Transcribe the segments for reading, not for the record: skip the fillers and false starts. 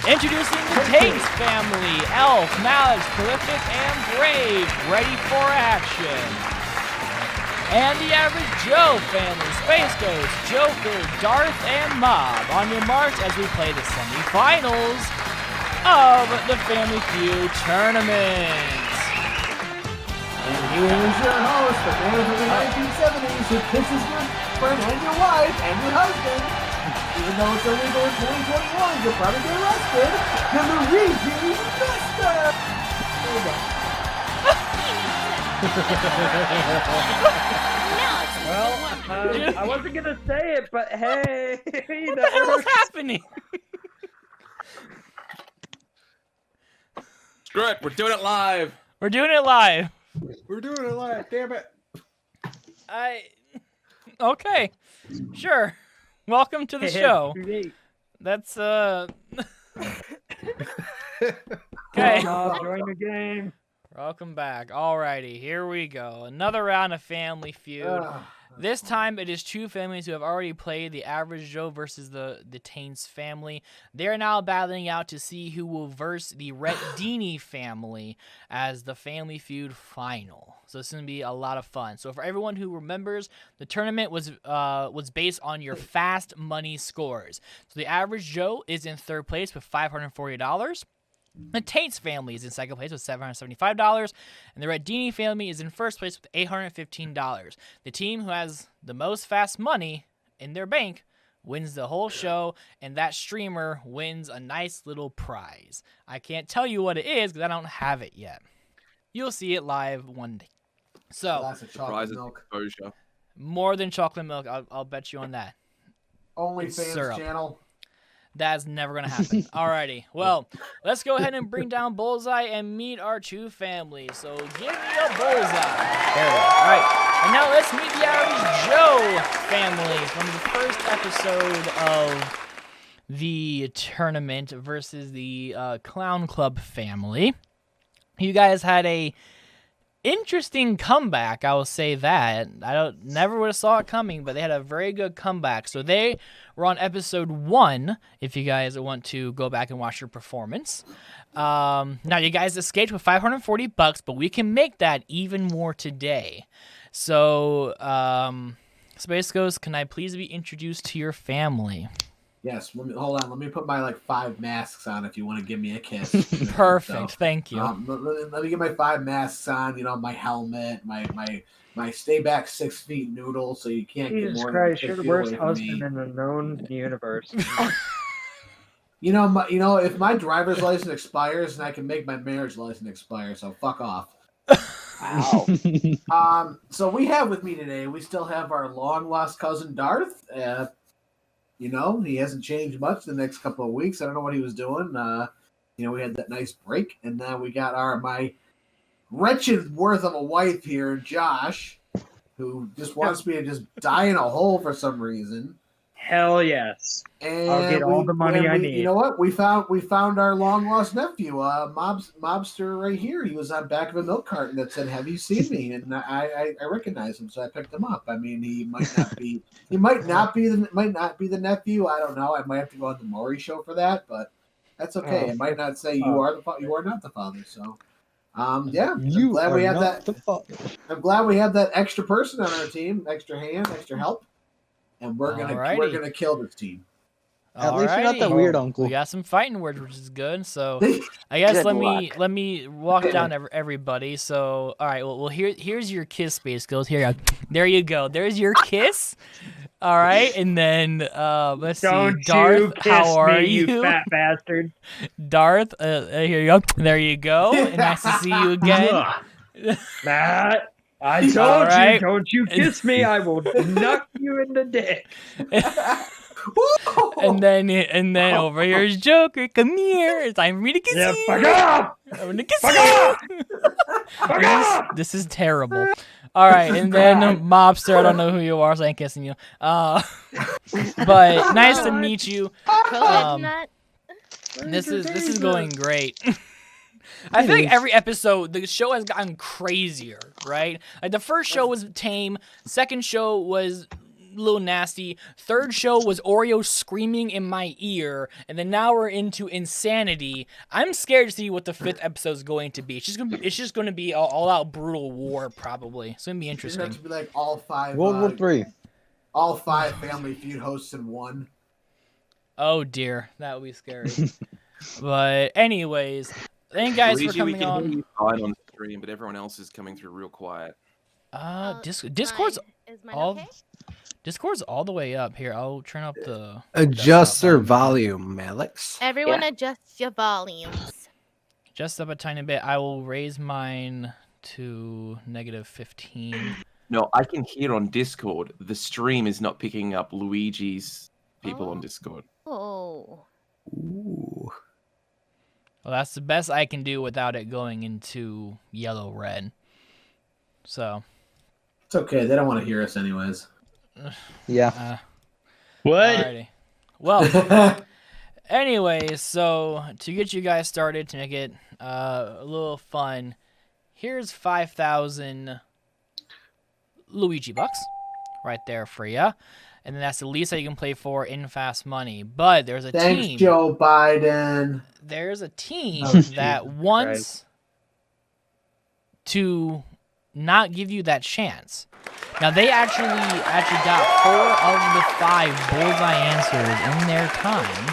Introducing the Taintz family, Elf, Malix, Prolific, and Brave, ready for action. And the Average Joe family, Space Ghost, Joker, Darth, and Mob, on your marks as we play the semifinals of the Family Feud tournament. And here's your host, the man from the 1970s who kisses your friend and your wife and your husband. Even though it's illegal in 2021, you'll probably get arrested. The Luigi Master! There you go. Well, I wasn't gonna say it, but hey, What the hell is happening? Screw it, we're doing it live. We're doing it live. We're doing it live, damn it. Okay, sure. Welcome to the show. That's Okay. Join the game. Welcome back. Alrighty, here we go. Another round of Family Feud. This time it is two families who have already played, the Average Joe versus the Taintz family. They are now battling out to see who will verse the Reddini family as the Family Feud final. So it's going to be a lot of fun. So for everyone who remembers, the tournament was based on your fast money scores. So the Average Joe is in third place with $540. The Taintz family is in second place with $775, and the Reddini family is in first place with $815. The team who has the most fast money in their bank wins the whole show, and that streamer wins a nice little prize. I can't tell you what it is because I don't have it yet. You'll see it live one day. So, Glass of chocolate milk. Exposure. more than chocolate milk, I'll bet you on that. OnlyFans syrup. channel. That's never going to happen. Alrighty. Well, let's go ahead and bring down Bullseye and meet our two families. So give me a Bullseye. There we go. Alright. And now let's meet the Average Joe family from the first episode of the tournament versus the Clown Club family. You guys had a interesting comeback, I will say that. Never would have saw it coming, but they had a very good comeback. So they were on episode 1, if you guys want to go back and watch your performance. Now you guys escaped with $540, but we can make that even more today. So, Space Ghost, can I please be introduced to your family? Yes, hold on. Let me put my 5 masks on if you want to give me a kiss. Perfect, thank you. Let me get my 5 masks on. You know, my helmet, my stay back 6 feet noodle, so you can't get Jesus more. Christ, than you're the 6 feet worst away from husband me. in the known universe. You know, if my driver's license expires, then I can make my marriage license expire. So fuck off. Wow. So we have with me today. We still have our long lost cousin Darth. You know, he hasn't changed much the next couple of weeks. I don't know what he was doing. You know, we had that nice break, and now we got my wretched worth of a wife here, Josh, who just wants me to just die in a hole for some reason. Hell yes. And I'll get all the money I need. You know what? We found our long lost nephew, mobster right here. He was on back of a milk carton that said, "Have you seen me?" And I recognized him, so I picked him up. I mean, he might not be the nephew. I don't know. I might have to go on the Maury show for that, but that's okay. It might not say you are not the father. So, yeah. I'm glad we have that extra person on our team, extra hand, extra help. And we're gonna kill this team. At least you're not that weird uncle. We got some fighting words, which is good. So I guess let me walk down everybody. So all right, well here's your kiss, Space Ghost. Here you go. There you go. There's your kiss. All right, and then let's see, Darth. How are you, you fat bastard? Darth. Here you go. There you go. And nice to see you again. Matt. I told you, don't you kiss me, I will knock you in the dick. and then over here's Joker. Come here. It's time for me to kiss you. Fuck off! I'm gonna kiss you. Fuck off! This is terrible. All right, and then Mobster. I don't know who you are, so I ain't kissing you. But nice to meet you. This is going great. I feel like every episode, the show has gotten crazier, right? Like the first show was tame, second show was little nasty. Third show was Oreo screaming in my ear, and then now we're into insanity. I'm scared to see what the 5th episode is going to be. It's just gonna be all out brutal war, probably. It's gonna be interesting. It's going to be like all 5. World War 3. All 5 Family Feud hosts in one. Oh dear, that would be scary. But anyways, thank you guys for coming on. We can hear you fine on the stream, but everyone else is coming through real quiet. Discord's is mine all. okay? Discord's all the way up here. I'll turn up the. Adjust their volume, Malix. Everyone adjust your volumes. Just up a tiny bit. I will raise mine to -15. No, I can hear on Discord. The stream is not picking up Luigi's people on Discord. Oh. Ooh. Well, that's the best I can do without it going into yellow-red. So. It's okay. They don't want to hear us anyways. Yeah. What? Alrighty. Well, anyways, so to get you guys started, to make it a little fun, here's 5,000 Luigi bucks right there for you. And then that's the least that you can play for in Fast Money. But there's a Thanks, team. Joe Biden. There's a team Jesus that wants to not give you that chance. Now, they actually got 4 of the 5 bullseye answers in their time.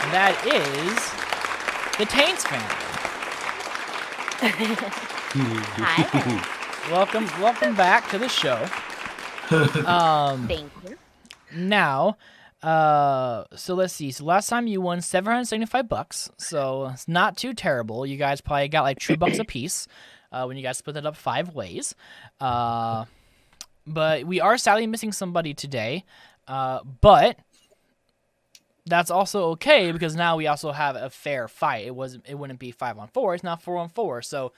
And that is the Taintz family. Hi. Welcome back to the show. Thank you. Now, so let's see. So last time you won $775, so it's not too terrible. You guys probably got like $2 a piece when you guys split it up 5 ways. But we are sadly missing somebody today. But that's also okay because now we also have a fair fight. It wouldn't be 5-on-4. It's now 4-on-4. So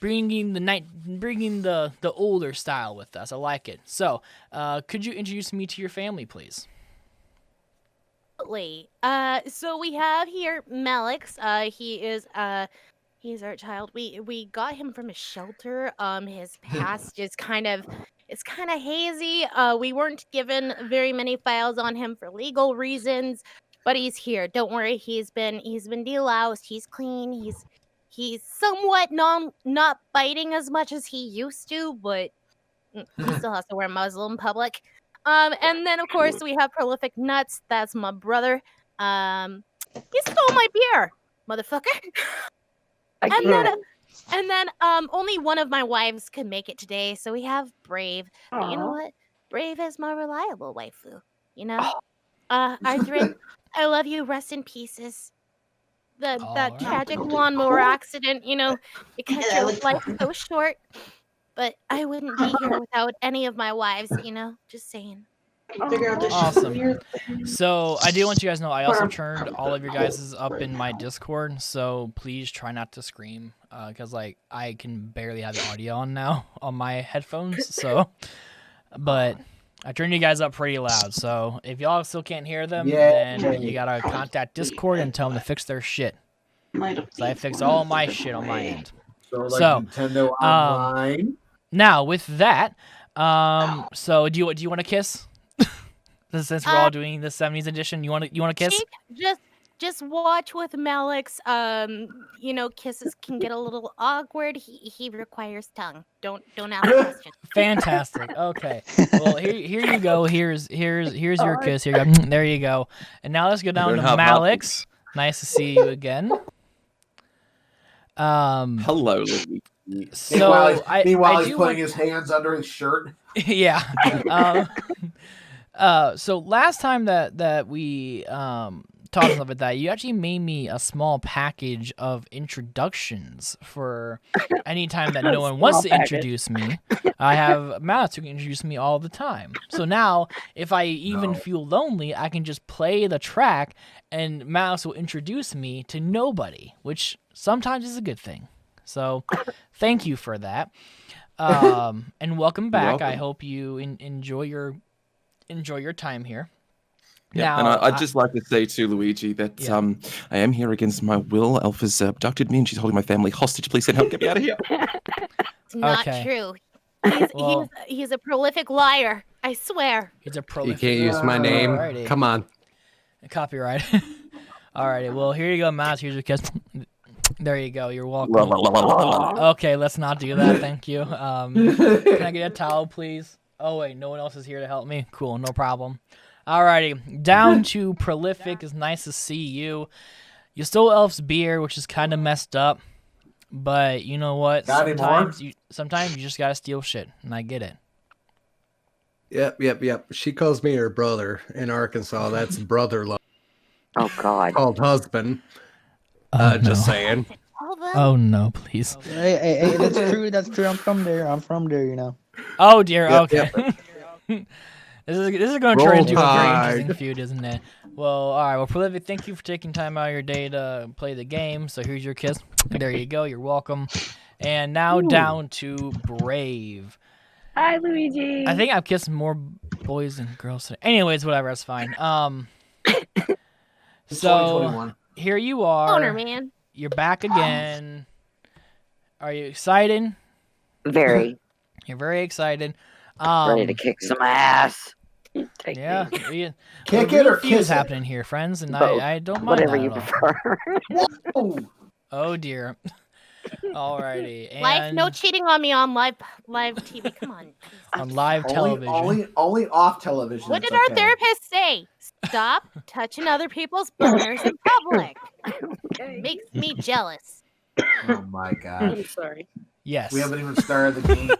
bringing the older style with us. I like it. So, could you introduce me to your family, please? Absolutely. So we have here Malix. He's our child. We got him from a shelter. His past is kind of hazy. We weren't given very many files on him for legal reasons, but he's here. Don't worry. He's been deloused. He's clean. He's somewhat not biting as much as he used to, but he still has to wear a muzzle in public. And then of course we have Prolific Nuts. That's my brother. He stole my beer, motherfucker. And then only one of my wives could make it today, so we have Brave. But you know what? Brave is my reliable waifu. You know, Arthur, I love you. Rest in pieces. That tragic lawnmower accident, you know, it cut your life so short. But I wouldn't be here without any of my wives, you know. Just saying. Awesome. So I do want you guys to know I also turned all of your guys' up in my Discord, so please try not to scream, because like I can barely have the audio on now on my headphones. So, but I turned you guys up pretty loud. So if y'all still can't hear them, then you gotta contact Discord and tell them to fix their shit. So I fixed all my shit on my end. So Nintendo Online. Now with that, so do you want to kiss? Since we're all doing the 70s edition, you want to kiss? Just watch with Malix. You know, kisses can get a little awkward. He requires tongue. Don't ask questions. Fantastic. Okay. Well, here you go. Here's your kiss. Here you go. There you go. And now let's go down to Malix. Nice to see you again. Hello, Luigi. So meanwhile, he's putting his hands under his shirt. Yeah. So last time that we talked about that, you actually made me a small package of introductions for any time that no one wants to introduce me. I have Malix who can introduce me all the time. So now, if I even feel lonely, I can just play the track, and Malix will introduce me to nobody, which sometimes is a good thing. So, thank you for that, and welcome back. I hope you enjoy your time here. Yeah, now, and I'd just like to say to Luigi that I am here against my will. Alpha's abducted me and she's holding my family hostage. Please send help. Get me out of here. It's not true. He's a prolific liar. I swear. He's a You prolific. can't use my name. Alrighty. Come on. Copyright. Alrighty. Well, here you go, Mouse. Here's your kiss. There you go. You're welcome. Okay, let's not do that. Thank you. Can I get a towel, please? Oh wait, no one else is here to help me. Cool, no problem. Alrighty, down to prolific. It's nice to see you. You stole Elf's beer, which is kind of messed up. But you know what? Sometimes you just gotta steal shit, and I get it. Yep. She calls me her brother in Arkansas. That's brother love. Oh God. Called husband. No. Just saying. Oh no, please. Hey, that's true. That's true. I'm from there. You know. Oh dear. Yep, Okay. This is going to turn into a very interesting feud, isn't it? Well, all right. Well, Prolific, thank you for taking time out of your day to play the game. So here's your kiss. There you go. You're welcome. And now down to Brave. Hi, Luigi. I think I've kissed more boys than girls today. Anyways, whatever. That's fine. So here you are. Owner, man. You're back again. Are you excited? Very. You're very excited. Ready to kick some ass. Kick it or feud is kiss it. happening here, friends, and Both. I don't mind Whatever that you at all. prefer. Whoa. Oh dear. Alrighty. And Life, no cheating on me on live TV. Come on. on live television. Only off television. What it's did our okay. therapist say? Stop touching other people's boners in public. Makes me jealous. Oh my god. I'm sorry. Yes. We haven't even started the game.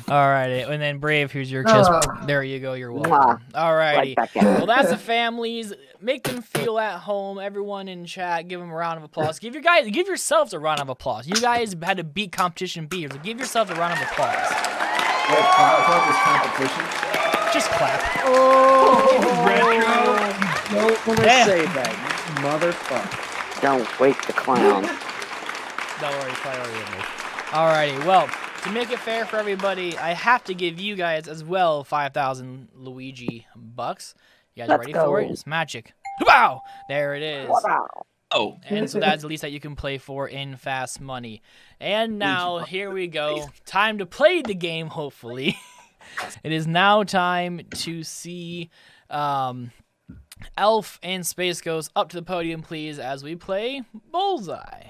Alrighty. And then Brave, here's your kiss. There you go. You're welcome. Mwah. Alrighty. Right back at it. Well, that's the families. Make them feel at home. Everyone in chat, give them a round of applause. Give yourselves a round of applause. You guys had to beat competition B. So give yourselves a round of applause. Wait, about this competition? Just clap. Retro. Don't want to Yeah. say that, you motherfucker. Don't wake the clown. Don't worry, priority with me. Alrighty, well, to make it fair for everybody, I have to give you guys as well 5,000 Luigi bucks. You guys Let's ready go. for it? It's magic. Wow! There it is. Wow. Oh, And so that's the least that you can play for in Fast Money. And now, here we go. Time to play the game, hopefully. It is now time to see Elf and Space Ghost up to the podium, please, as we play Bullseye.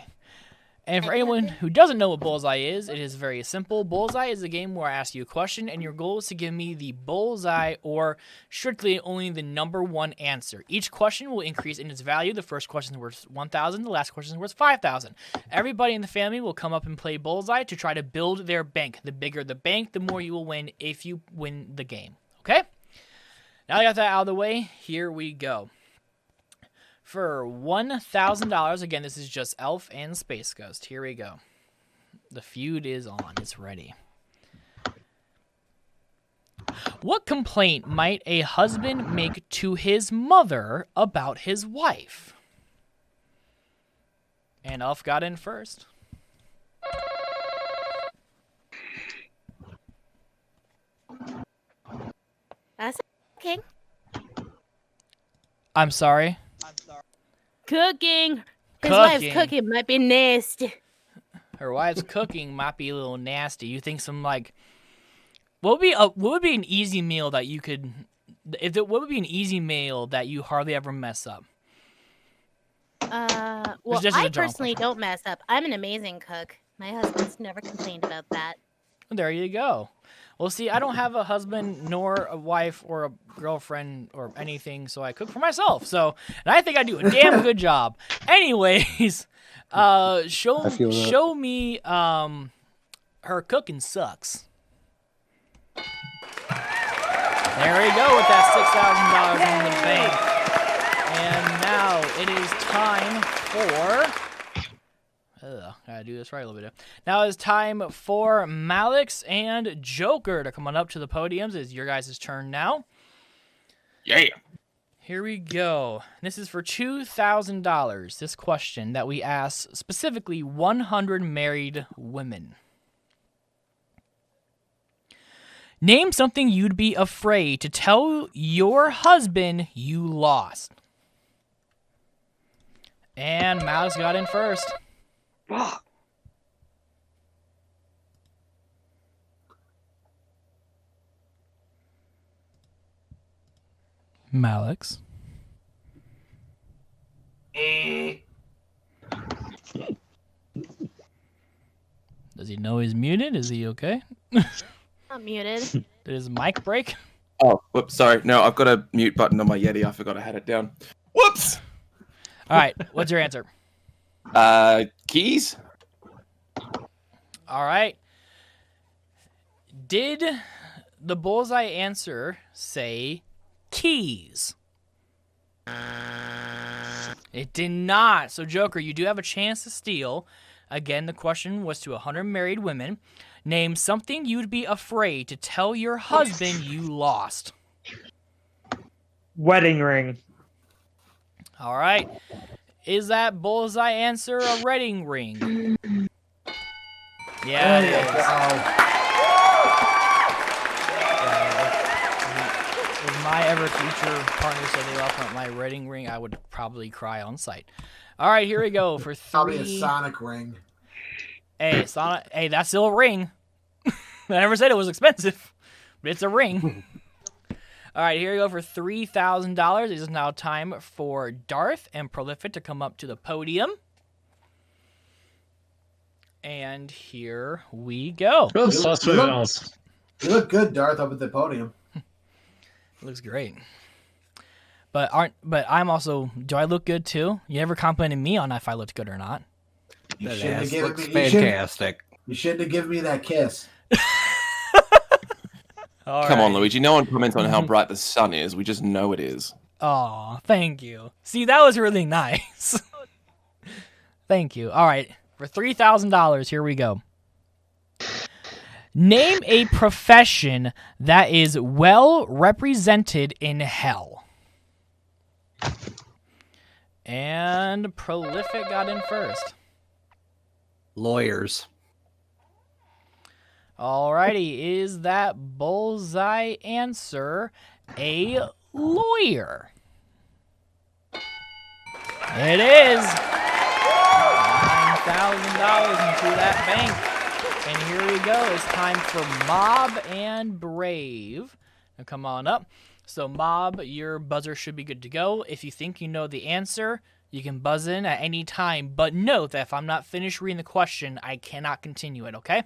And for anyone who doesn't know what Bullseye is, it is very simple. Bullseye is a game where I ask you a question, and your goal is to give me the bullseye or strictly only the number one answer. Each question will increase in its value. The first question is worth 1,000. The last question is worth 5,000. Everybody in the family will come up and play Bullseye to try to build their bank. The bigger the bank, the more you will win if you win the game. Okay? Now I got that out of the way. Here we go. For $1,000, again, this is just Elf and Space Ghost. Here we go. The feud is on. It's ready. What complaint might a husband make to his mother about his wife? And Elf got in first. That's cooking. I'm sorry. Cooking. His wife's Cooking. cooking might be nasty. Her wife's cooking might be a little nasty. You think some like what would be an easy meal that you could what would be an easy meal that you hardly ever mess up? Well, just as I a general personally question. don't mess up. I'm an amazing cook. My husband's never complained about that. There you go. Well, see, I don't have a husband nor a wife or a girlfriend or anything, so I cook for myself. So, and I think I do a damn good job. Anyways, show me her cooking sucks. There we go with that $6,000 in the bank. And now it is time for... gotta do this right a little bit. Now it's time for Malix and Joker to come on up to the podiums. It's your guys' turn now. yeah. Here we go. This is for $2,000. This question that we asked specifically 100 married women. Name something you'd be afraid to tell your husband you lost. And Malix got in first. Malix. Does he know he's muted? Is he okay? I'm muted. Did his mic break? Oh, whoops, sorry. No, I've got a mute button on my Yeti. I forgot I had it down. Whoops! All right, what's your answer? Keys? All right. Did the bullseye answer say keys? It did not. So, Joker, you do have a chance to steal. Again, the question was to 100 married women. Name something you'd be afraid to tell your husband you lost. Wedding ring. All right. Is that bullseye answer a wedding ring? Yeah, it is. If my ever future partner said they lost my wedding ring, I would probably cry on sight. All right, here we go for three. Probably a Sonic ring. Hey, Sonic. Hey, that's still a ring. I never said it was expensive, but it's a ring. All right, here we go for $3,000. It is now time for Darth and Prolific to come up to the podium. And here we go. You look good, Darth, up at the podium. Looks great. But I'm also, do I look good too? You never complimented me on if I looked good or not. That ass looks fantastic. You shouldn't have given me that kiss. Come on, Luigi. No one comments on how bright the sun is. We just know it is. Oh, thank you. See, that was really nice. Thank you. All right. For $3,000, here we go. Name a profession that is well represented in hell. And Prolific got in first. Lawyers. Alrighty, is that bullseye answer a lawyer? It is. $9,000 into that bank. And here we go. It's time for Mob and Brave. Now come on up. So Mob, your buzzer should be good to go. If you think you know the answer, you can buzz in at any time. But note that if I'm not finished reading the question, I cannot continue it, okay?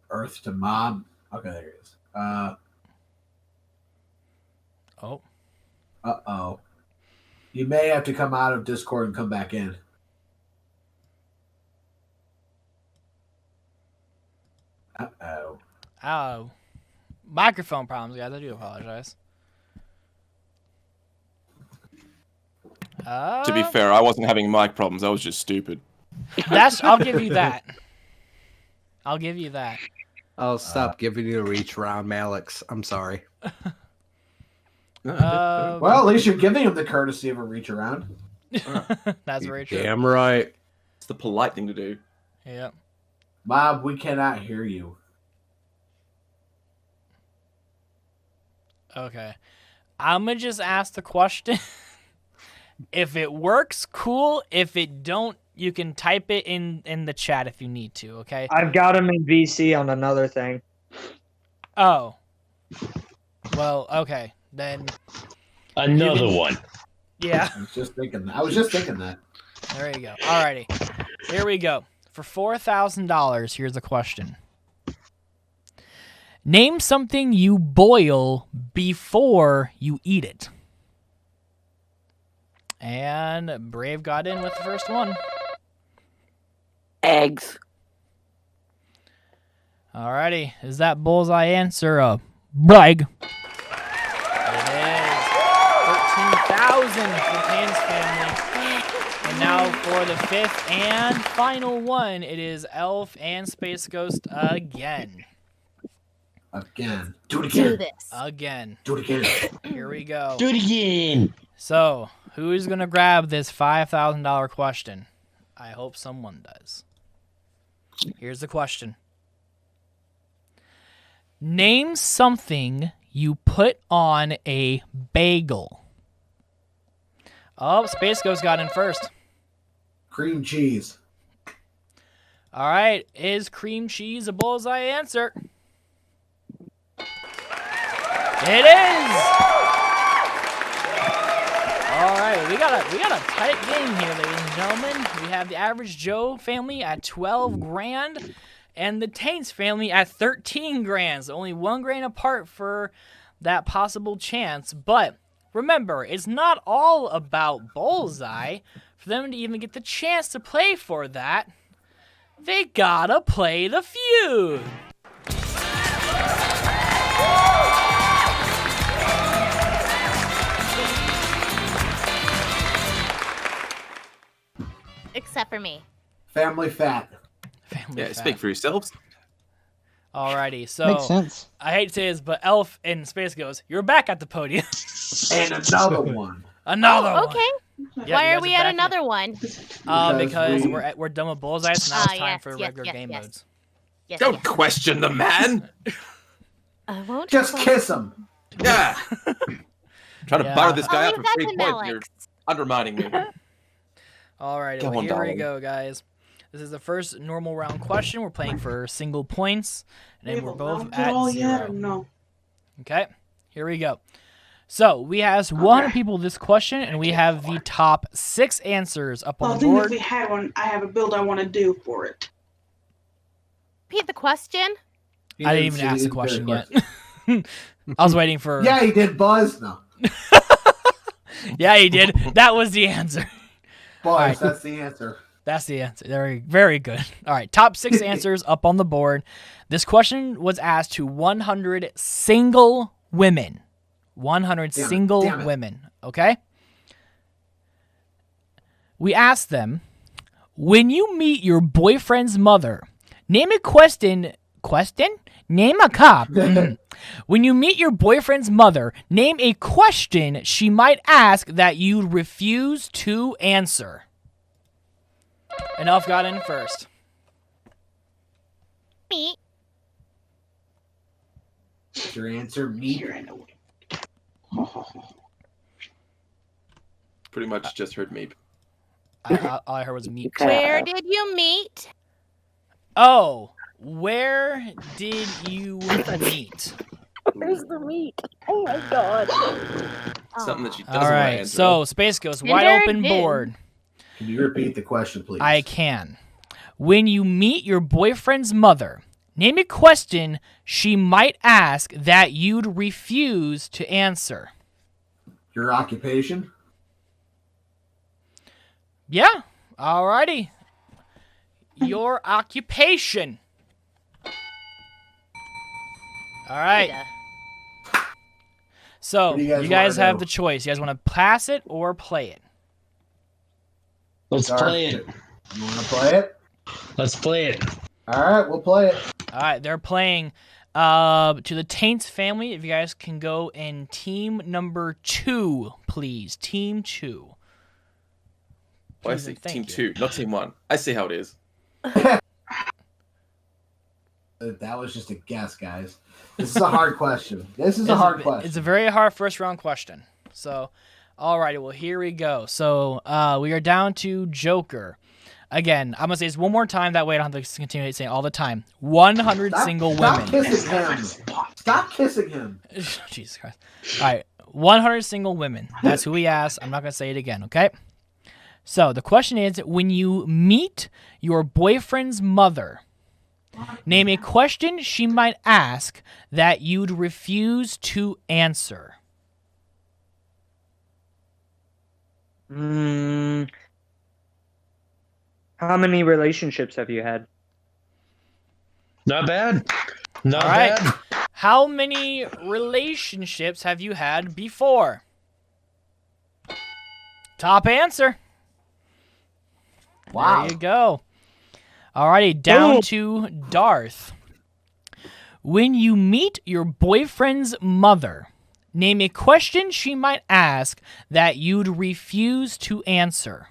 Earth to Mob. Okay, there it is. Oh. Uh-oh. You may have to come out of Discord and come back in. Uh-oh. Oh. Microphone problems, guys. I do apologize. To be fair, I wasn't having mic problems. I was just stupid. I'll give you that. I'll give you that. I'll stop giving you a reach around, Malix. I'm sorry. Well, at least you're giving him the courtesy of a reach around. That's very true. Damn right. It's the polite thing to do. Yep. Mob, we cannot hear you. Okay. I'm going to just ask the question. If it works, cool. If it don't, you can type it in the chat if you need to, okay? I've got him in VC on another thing. Oh. Well, okay. Then another one. Yeah. I was just thinking that. There you go. Alrighty. Here we go. For $4,000, here's a question. Name something you boil before you eat it. And Brave got in with the first one. Eggs. Alrighty. Is that bullseye answer a brag? It is. 13,000 for Taintz family. And now for the fifth and final one, it is Elf and Space Ghost again. Again. Do it again. Do this. Again. Do it again. Here we go. Do it again. So, who's going to grab this $5,000 question? I hope someone does. Here's the question. Name something you put on a bagel. Oh, Space Ghost got in first. Cream cheese. All right, is cream cheese a bullseye answer? It is. All right, we got a tight game here, ladies and gentlemen. We have the Average Joe family at 12 grand and the Taintz family at 13 grand. So only 1 grand apart for that possible chance. But remember, it's not all about Bullseye. For them to even get the chance to play for that, they gotta play the Feud. Except for me. Family fat. Family Yeah, fat. speak for yourselves. Alrighty, so Makes sense. I hate to say this, but Elf in Space goes, "You're back at the podium." And another one. Another one. Okay. Yep, Why you are guys we back at in. another one? Because we- we're done with Bullseye, so now it's time yes, for yes, regular yes, game yes. modes. Yes, Don't yes. question the man. I won't. Just question- kiss him. Yeah. Trying to Yeah. bar this guy I'll up leave for that 3 to points. You're Malix. undermining me. Alrighty, Come well, on, here we darling. go, guys. This is the first normal round question. We're playing for single points, and then we're both at 0. No. Okay, here we go. So we have 100 people this question, and we have the top 6 answers up Well, on I the think if board. we had one, I have a build I want to do for it. Repeat the question. He I didn't even see ask the the question yet. question. I was waiting for. Yeah, he did, Buzz. No. Yeah, he did. That was the answer. Buzz, right. that's the answer. That's the answer. Very, very good. All right, top 6 answers up on the board. This question was asked to 100 single women. 100 Damn it, single damn it. women. Okay? We asked them, when you meet your boyfriend's mother, name a question? Name a cop. Mhm. When you meet your boyfriend's mother, name a question she might ask that you'd refuse to answer. And Elf got in first. Me. What's your answer? Meat. Here, I know. Pretty much just heard me. All I heard was meat. Where did you meet? Oh, where did you meet? Where's the meat? Oh my god. Something that she doesn't All want to right, answer. so Space Ghost, wide Tinder open again. board. Can you repeat the question, please? I can. When you meet your boyfriend's mother, name a question she might ask that you'd refuse to answer. Your occupation? Yeah, alrighty. Your occupation. All right. So, What do you you guys guys wanna have do? the choice. You guys want to pass it or play it? Let's Darth, play it. You want to play it? Let's play it. All right, we'll play it. All right, they're playing to the Taintz family. If you guys can go in team number 2, please. Team 2. Well, I Please see and thank team you. 2, not team 1. I see how it is. That was just a guess, guys. This is a hard question. This is It's a hard question. It's a very hard first round question. So, alrighty, well, here we go. So, we are down to Joker. Again, I'm going to say this one more time. That way I don't have to continue saying it all the time. 100 single Stop women. kissing him. Stop kissing him. Jesus Christ. All right, 100 single women. That's who we asked. I'm not going to say it again, okay? So the question is, when you meet your boyfriend's mother, name a question she might ask that you'd refuse to answer. How many relationships have you had? Not bad. Not All right. bad. How many relationships have you had before? Top answer. Wow. There you go. Alrighty, down to Darth. When you meet your boyfriend's mother, name a question she might ask that you'd refuse to answer.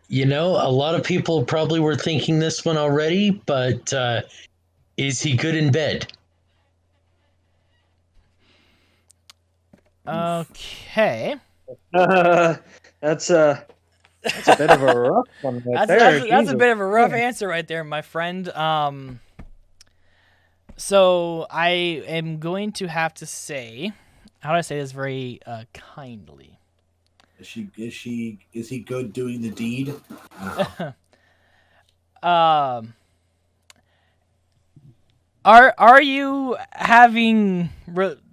You know, a lot of people probably were thinking this one already, but is he good in bed? Okay. That's a bit of a rough one right there. That's a Jesus bit of a rough Christ. answer right there, my friend. So I am going to have to say, how do I say this very kindly? Is he good doing the deed? I don't know. Are you having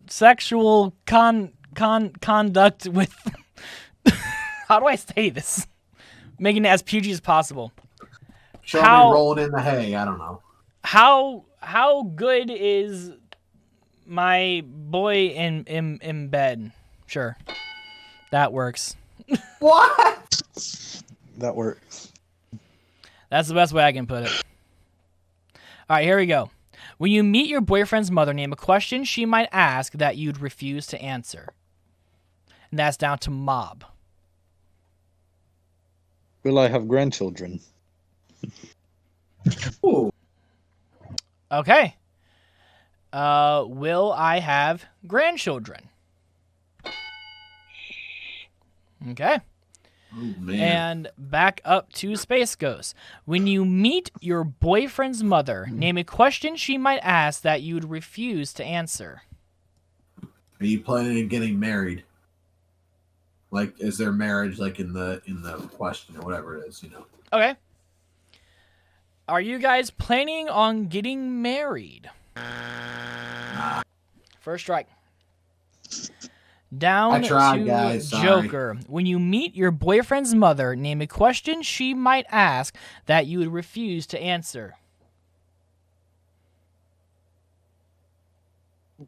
sexual conduct with? How do I say this? Making it as PG as possible. Show me rolling in the hay. I don't know. How good is my boy in bed? Sure, that works. What? That works. That's the best way I can put it. All right, here we go. When you meet your boyfriend's mother, name a question she might ask that you'd refuse to answer. And that's down to Mob. Will I have grandchildren? Ooh. Okay. Will I have grandchildren? Okay. Oh, man. And back up to Space Ghost. When you meet your boyfriend's mother, name a question she might ask that you'd refuse to answer. Are you planning on getting married? Like, is there marriage like in the question or whatever it is, you know? Okay. Are you guys planning on getting married? First strike. Down to guys, Joker. When you meet your boyfriend's mother, name a question she might ask that you would refuse to answer.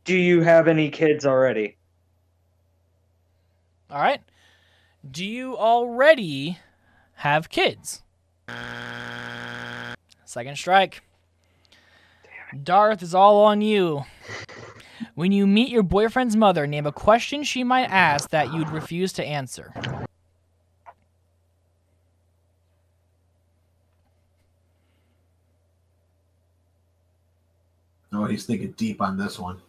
Do you have any kids already? All right. Do you already have kids? Second strike. Darth is all on you. When you meet your boyfriend's mother, name a question she might ask that you'd refuse to answer. Oh, he's thinking deep on this one.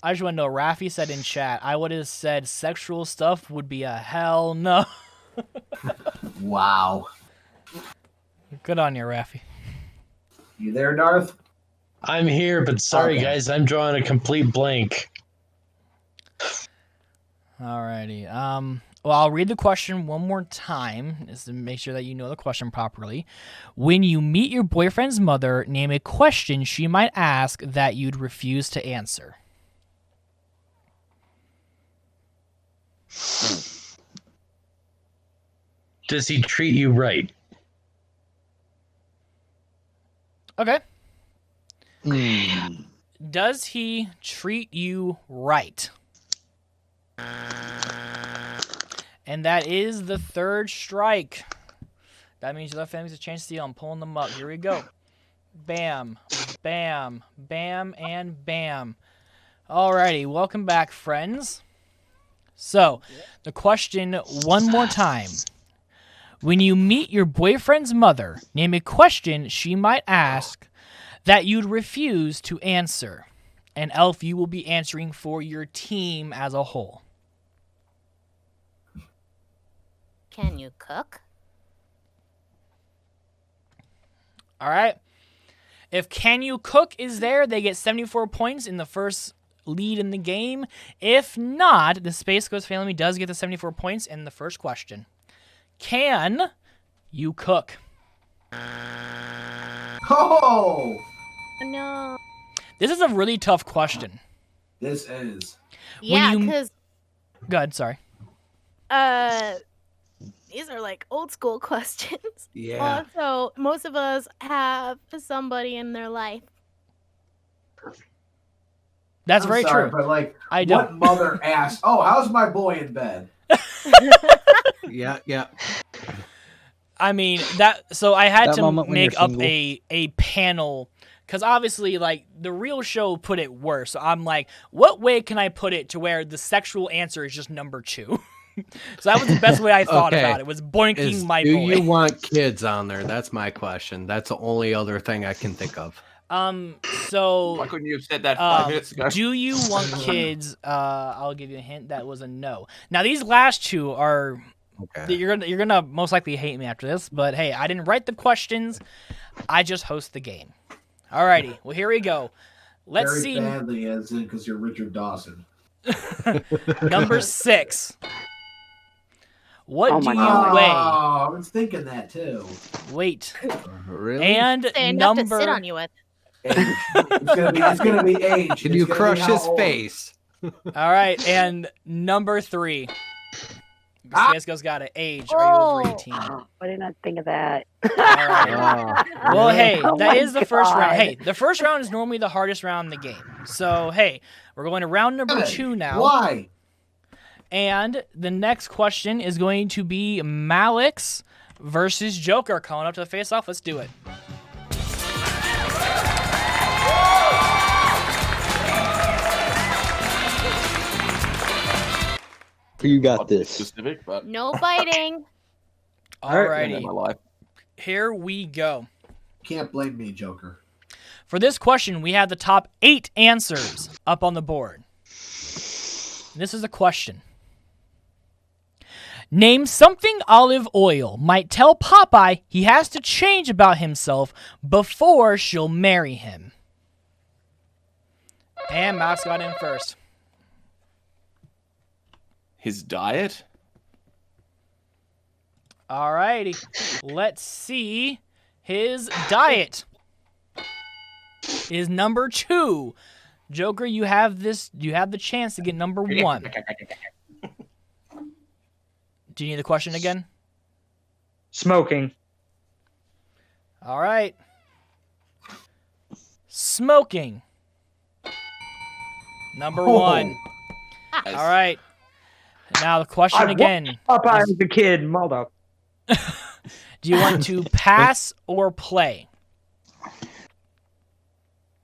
I just want to know, Rafi said in chat, I would have said sexual stuff would be a hell no. Wow. Good on you, Rafi. You there, Darth? I'm here, but sorry, Okay. guys, I'm drawing a complete blank. Alrighty. Well, I'll read the question one more time, just to make sure that you know the question properly. When you meet your boyfriend's mother, name a question she might ask that you'd refuse to answer. Does he treat you right? Okay. Does he treat you right? And that is the third strike. That means your left hand has a chance to steal. I'm pulling them up. Here we go. Bam, bam, bam, and bam. Alrighty, welcome back, friends. So, the question one more time. When you meet your boyfriend's mother, name a question she might ask that you'd refuse to answer. And Elf, you will be answering for your team as a whole. Can you cook? All right. If Can You Cook is there, they get 74 points in the first lead in the game. If not, the Space Ghost family does get the 74 points in the first question. Can you cook? Oh! No. This is a really tough question. This is. Yeah, because Go ahead, sorry. these are like old school questions. Yeah. Also, most of us have somebody in their life. That's I'm very sorry, true. But like, I what don't. mother asked, "Oh, how's my boy in bed?" Yeah. I mean, so I had That to moment when make you're up single. a panel, because obviously, like, the real show put it worse. So I'm like, what way can I put it to where the sexual answer is just number 2? So that was the best way I thought Okay. about it, was boinking my Do boy. you want kids on there? That's my question. That's the only other thing I can think of. So Why couldn't you have said that 5 minutes ago? do you want kids? I'll give you a hint. That was a no. Now these last two are Okay. You're gonna most likely hate me after this, but hey, I didn't write the questions. I just host the game. Alrighty, well here we go. Let's Very see. badly, as in because you're Richard Dawson. Number 6. What Oh do my you God. weigh? Oh, I was thinking that too. Wait. Really? And Say enough to sit number on you with. Age. It's gonna be age. Can It's you gonna be crush how his old. face? All right, and number 3. Cisco's got an age. Are you over 18? Oh, I did not think of that. All right. Oh, Well, really? hey, Oh that my is the first round. God. Hey, the first round is normally the hardest round in the game. So, hey, we're going to round number Good. 2 now. Why? And the next question is going to be Malix versus Joker. Calling up to the face-off. Let's do it. You got this. Specific, but No biting. Alrighty. my life. Here we go. Can't blame me, Joker. For this question, we have the top 8 answers up on the board. This is a question. Name something Olive Oil might tell Popeye he has to change about himself before she'll marry him. And Mouse got in first. His diet? Alrighty. Let's see. His diet is number 2. Joker, you have this. You have the chance to get number 1. Do you need the question again? Smoking. All right. Smoking. Number 1. All right. Now the question again. Popeye as a kid, Maldo. Do you want to pass or play?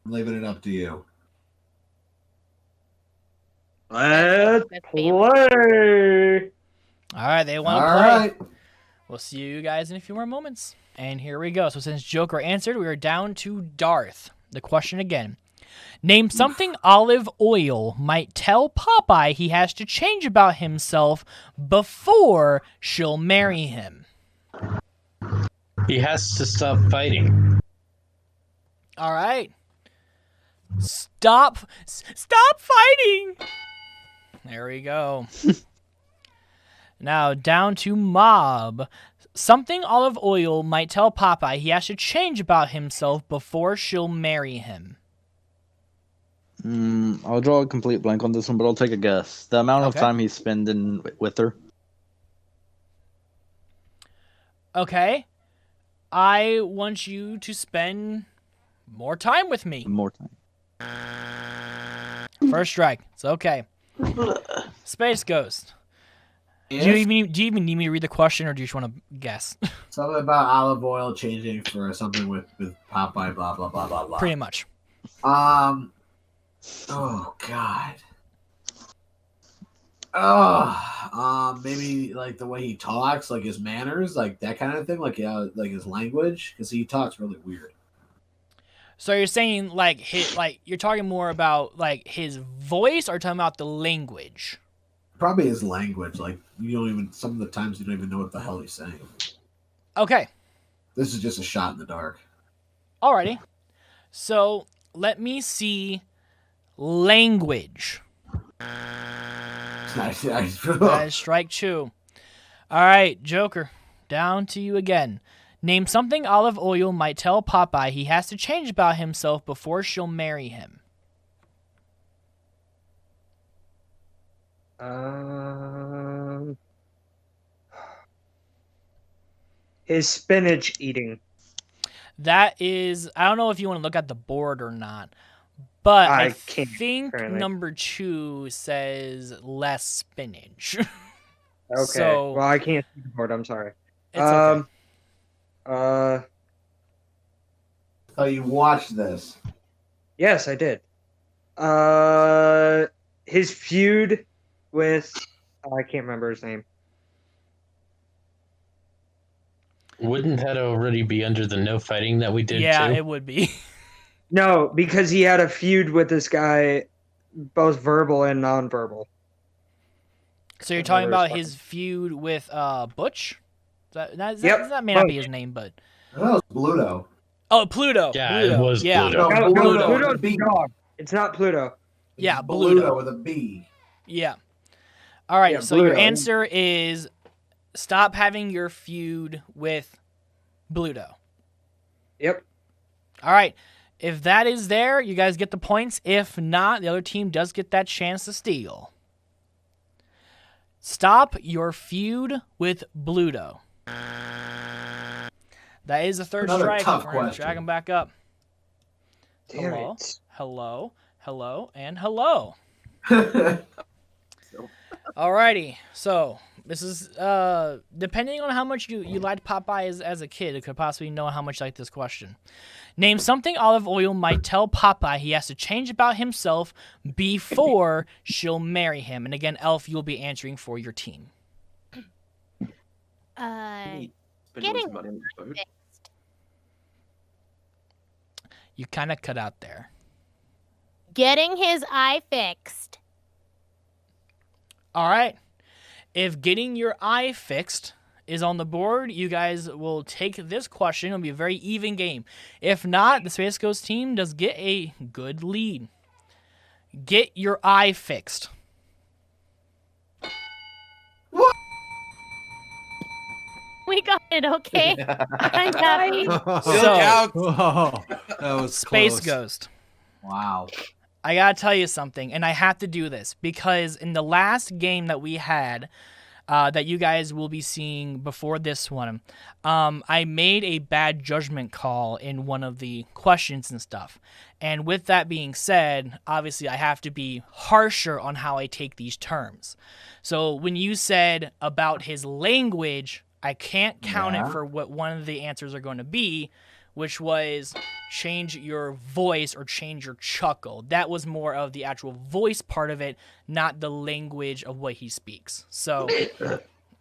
I'm leaving it up to you. Let's That's family. play. All right, they want All to play. right. We'll see you guys in a few more moments. And here we go. So since Joker answered, we are down to Darth. The question again. Name something Olive Oil might tell Popeye he has to change about himself before she'll marry him. He has to stop fighting. All right. Stop fighting. There we go. Now down to Mob. Something Olive Oil might tell Popeye he has to change about himself before she'll marry him. I'll draw a complete blank on this one, but I'll take a guess. The amount of Okay. time he's spending with her. Okay. I want you to spend more time with me. More time. First strike. It's okay. Space Ghost. Yes? Do you even need me to read the question, or do you just want to guess? Something about olive oil changing for something with Popeye, blah blah blah blah blah. Pretty much. Oh God. Oh, maybe like the way he talks, like his manners, like that kind of thing, like his language, because he talks really weird. So you're saying like you're talking more about like his voice, or talking about the language? Probably his language, like you don't even some of the times you don't even know what the hell he's saying. Okay. This is just a shot in the dark. Alrighty. So let me see language. That is strike 2. All right, Joker, down to you again. Name something Olive Oil might tell Popeye he has to change about himself before she'll marry him. His spinach eating. That is, I don't know if you want to look at the board or not, but I can't, think apparently. number 2 says less spinach. Okay. So, well, I can't see the board. I'm sorry. it's okay. Oh, you watched this? Yes, I did. His feud with I can't remember his name. Wouldn't that already be under the no fighting that we did Yeah, too? it would be. No, because he had a feud with this guy, both verbal and nonverbal. So you're talking about his feud with Butch? That may not be his name, but That was Bluto. oh, Pluto. Yeah, Pluto. it was yeah. Pluto. No, Bluto. Pluto's the dog. It's not Pluto. Yeah, Bluto with a B. Yeah. All right. Yeah, so your Bluto. answer is stop having your feud with Bluto. Yep. All right. If that is there, you guys get the points. If not, the other team does get that chance to steal. Stop your feud with Bluto. That is the third Another strike. tough We're gonna question. drag him back up. Damn Hello, it. hello, hello, and hello. Alrighty, so this is depending on how much you liked Popeye as a kid, it could possibly know how much you like this question. Name something Olive Oil might tell Popeye he has to change about himself before she'll marry him. And again, Elf, you'll be answering for your team. Spend all Getting his money on the boat. You kind of cut out there. Getting his eye fixed. All right. If getting your eye fixed is on the board, you guys will take this question. It'll be a very even game. If not, the Space Ghost team does get a good lead. Get your eye fixed. We got it, okay? I'm happy. Oh, that was Space close. Ghost. Wow. I gotta tell you something, and I have to do this because in the last game that we had, that you guys will be seeing before this one, I made a bad judgment call in one of the questions and stuff. And with that being said, obviously I have to be harsher on how I take these terms. So when you said about his language, I can't count it for what one of the answers are going to be, which was change your voice or change your chuckle. That was more of the actual voice part of it, not the language of what he speaks. So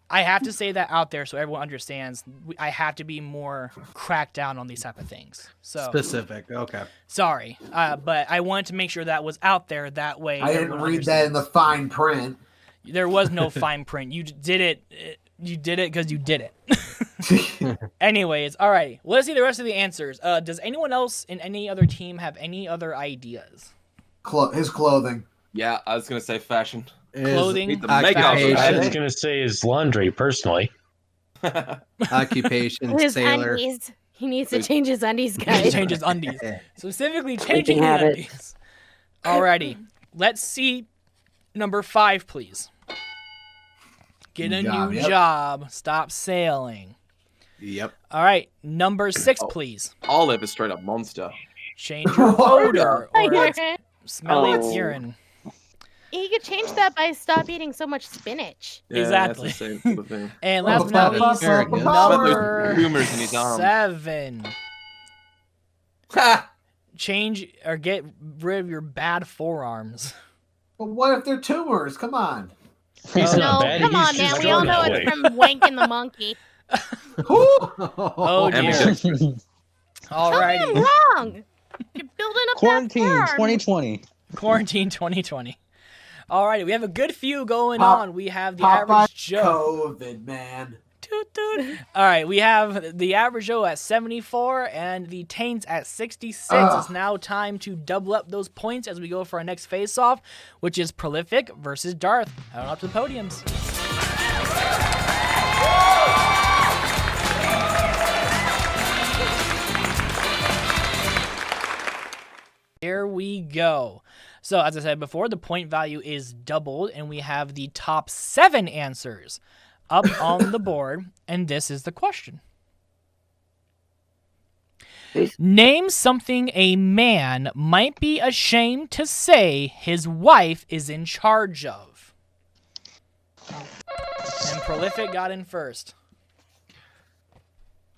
I have to say that out there so everyone understands. I have to be more cracked down on these type of things. So Specific. Okay. sorry, but I wanted to make sure that was out there. That way, I didn't read that in the fine print. There was no fine print. You did it. You did it because you did it. Anyways, all right. Let's see the rest of the answers. Does anyone else in any other team have any other ideas? His clothing. Yeah, I was gonna say fashion. Clothing. Need the I Occupation. makeup. was gonna say his laundry, personally. Occupation, His sailor. undies. He needs to change his undies, He guys. changes undies. Specifically changing Sleeping the habits. undies. Alrighty. Let's see number 5, please. Get a Job, new yep. job. Stop sailing. Yep. All right. Number 6, please. Olive is straight up monster. Change your odor or He smelly Oh. urine. could change that by stop eating so much spinach. Yeah, Exactly. That's the same sort of thing. And last but not least, Arrogance. number Tumors in his arm. 7. Ha! Change or get rid of your bad forearms. But what if they're tumors? Come on. He's No, not bad. come he's on, just man. We all drawn know that it's way. from wanking the monkey. Oh dear. Ambidextrous. Alrighty. Something wrong. You're building up Quarantine that farm. 2020. Quarantine 2020. Alrighty, we have a good few going Pop- on. We have the Popeye average Joe. COVID, man. Toot, toot. All right, we have the average Joe at 74 and the Taintz at 66. It's now time to double up those points as we go for our next face-off, which is Prolific versus Darth. Out up to the podiums. Here we go. So, as I said before, the point value is doubled, and we have the top 7 answers up on the board, and this is the question. Name something a man might be ashamed to say his wife is in charge of. And Prolific got in first.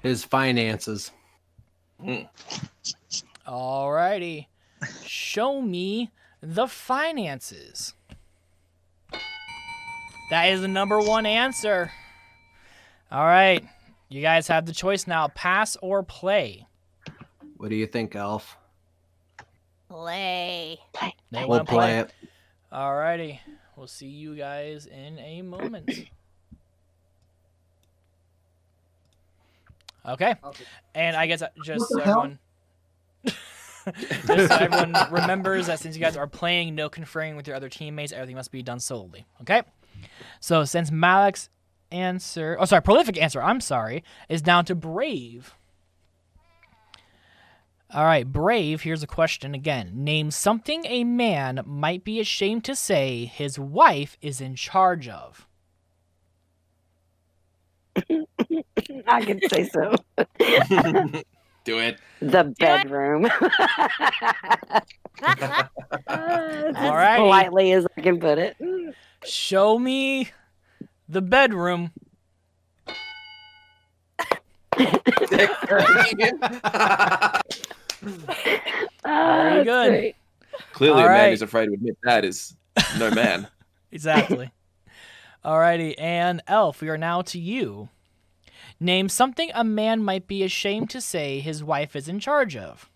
His finances. Alrighty. Show me the finances. That is the number 1 answer. All right. You guys have the choice now. Pass or play. What do you think, Elf? Play. They We'll want to play it. Alrighty. We'll see you guys in a moment. Okay. And I guess just so everyone... Just so everyone remembers that since you guys are playing, no conferring with your other teammates, everything must be done solely. Okay? So since Malix answer... Oh, sorry, Prolific answer, I'm sorry, is down to Brave. All right, Brave, here's a question again. Name something a man might be ashamed to say his wife is in charge of. I can say so. Do it. The bedroom. All right. Politely as I can put it. Show me the bedroom. Very good. Great. Clearly, a man who's afraid to admit that is no man. Exactly. Alrighty, and Elf, we are now to you. Name something a man might be ashamed to say his wife is in charge of.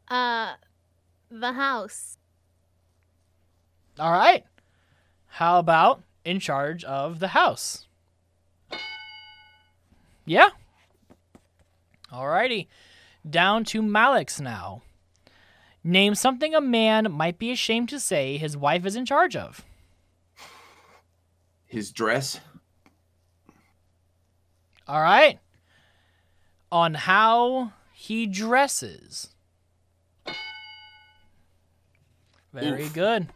The house. All right. How about in charge of the house? Yeah. Alrighty. Down to Malix now. Name something a man might be ashamed to say his wife is in charge of. His dress. All right. On how he dresses. Very good.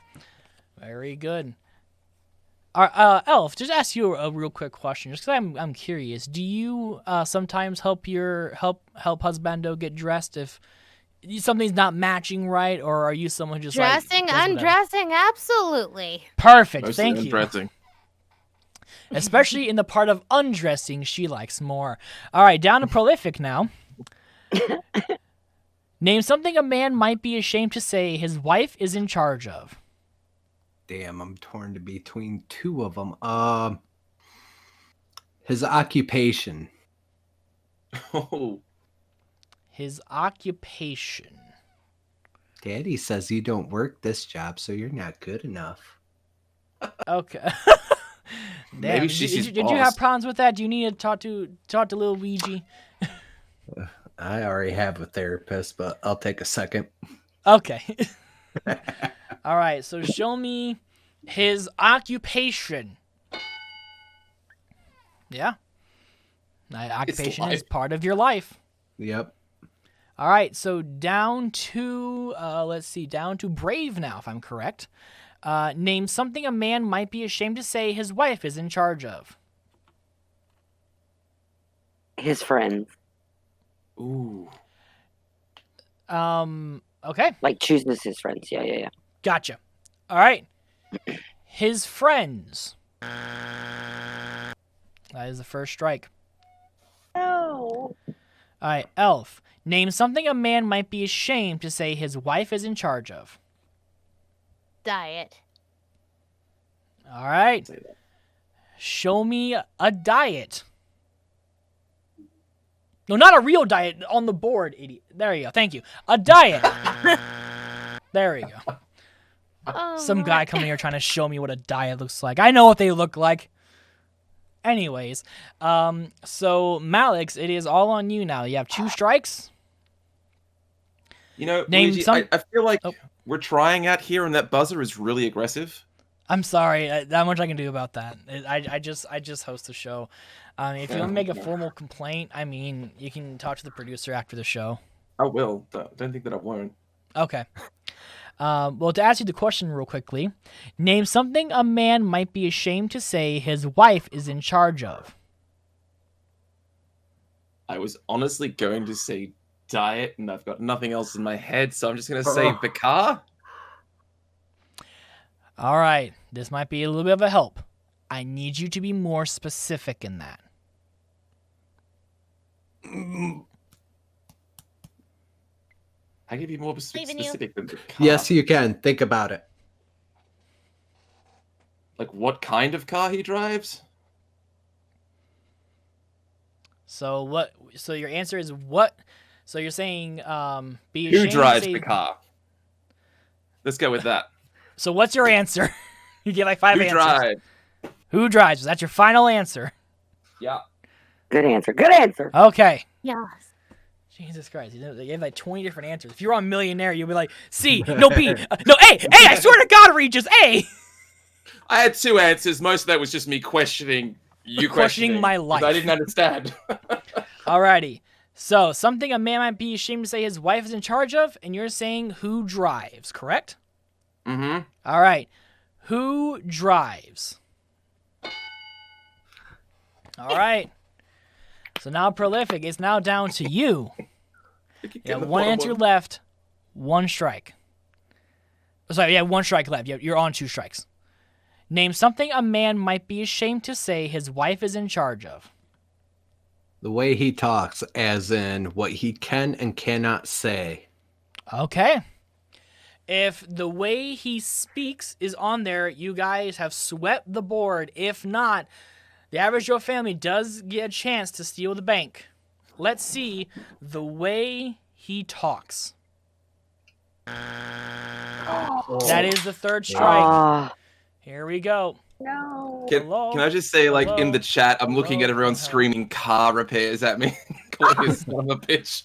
Very good. Elf, just ask you a real quick question, just because I'm curious. Do you sometimes help husbando get dressed if something's not matching right, or are you someone who just dressing, undressing? Absolutely. Perfect. Mostly Thank undressing. you. Especially in the part of undressing, she likes more. All right, down to Prolific now. Name something a man might be ashamed to say his wife is in charge of. Damn, I'm torn between two of them. His occupation. Oh. His occupation. Daddy says you don't work this job, so you're not good enough. Okay. Damn. Maybe she's his did you boss. have problems with that? Do you need to talk to little Luigi? I already have a therapist, but I'll take a second. Okay. All right, so show me his occupation. Yeah. Occupation is part of your life. Yep. All right, so down to, down to Brave now, if I'm correct. Name something a man might be ashamed to say his wife is in charge of. His friends. Ooh. Okay. Like chooses his friends. Yeah. Gotcha. All right. His friends. That is the first strike. No. All right, Elf. Name something a man might be ashamed to say his wife is in charge of. Diet. All right. Show me a diet. No, not a real diet on the board, idiot. There you go. Thank you. A diet. There we go. Oh, Some guy coming here trying to show me what a diet looks like. I know what they look like. Anyways, so Malix, it is all on you now. You have 2 strikes. You know, Name Luigi, some- I feel like we're trying out here, and that buzzer is really aggressive. I'm sorry. Not much I can do about that. I just host the show. If you want to make a formal complaint, I mean, you can talk to the producer after the show. I will. Don't think that I won't. Okay. Well, to ask you the question real quickly, name something a man might be ashamed to say his wife is in charge of. I was honestly going to say diet, and I've got nothing else in my head, so I'm just going to say the car. All right. This might be a little bit of a help. I need you to be more specific in that. I can be more specific than the car. Yes, you can. Think about it. Like what kind of car he drives? So what? So your answer is what? So you're saying be Who ashamed drives to say, the car? Let's go with that. So what's your answer? You get like 5 Who answers. drives? Who drives? Is that your final answer? Yeah. Good answer. Good answer. Okay. Yes. Jesus Christ. They gave like 20 different answers. If you're on Millionaire, you'll be like, C, no B, no A. A, I swear to God, Regis, A. I had 2 answers. Most of that was just me questioning you Questioning my life. 'cause I didn't understand. Alrighty. So, something a man might be ashamed to say his wife is in charge of, and you're saying who drives, correct? Mm-hmm. All right. Who drives? All right. So now, Prolific, it's now down to you. You have 1 answer left, 1 strike. Sorry, yeah, 1 strike left. You're on 2 strikes. Name something a man might be ashamed to say his wife is in charge of. The way he talks, as in what he can and cannot say. Okay. If the way he speaks is on there, you guys have swept the board. If not, the Average Joe family does get a chance to steal the bank. Let's see the way he talks. That is the 3rd strike. Here we go. No. Can I just say, like, in the chat, I'm looking at everyone screaming car repairs at me. Calling me son of a bitch.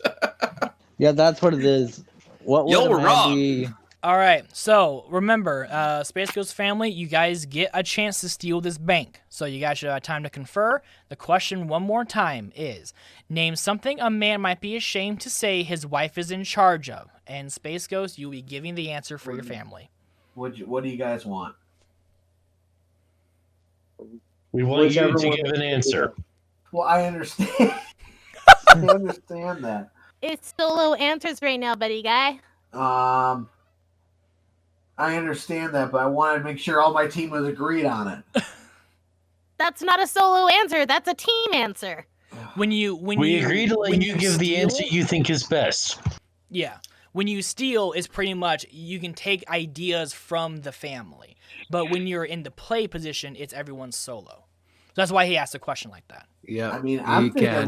Yeah, that's what it is. What would Y'all a were man wrong. be? All right, so remember, Space Ghost family, you guys get a chance to steal this bank. So you guys should have time to confer. The question one more time is, name something a man might be ashamed to say his wife is in charge of. And Space Ghost, you'll be giving the answer for your family. What do you guys want? We want Whichever you to one- give an answer. Well, I understand. I understand that. It's solo answers right now, buddy guy. I understand that, but I wanted to make sure all my team was agreed on it. That's not a solo answer. That's a team answer. We agree to let you give the answer you think is best. Yeah. When you steal, it's pretty much you can take ideas from the family. But when you're in the play position, it's everyone's solo. So that's why he asked a question like that. Yeah. I mean, I'm thinking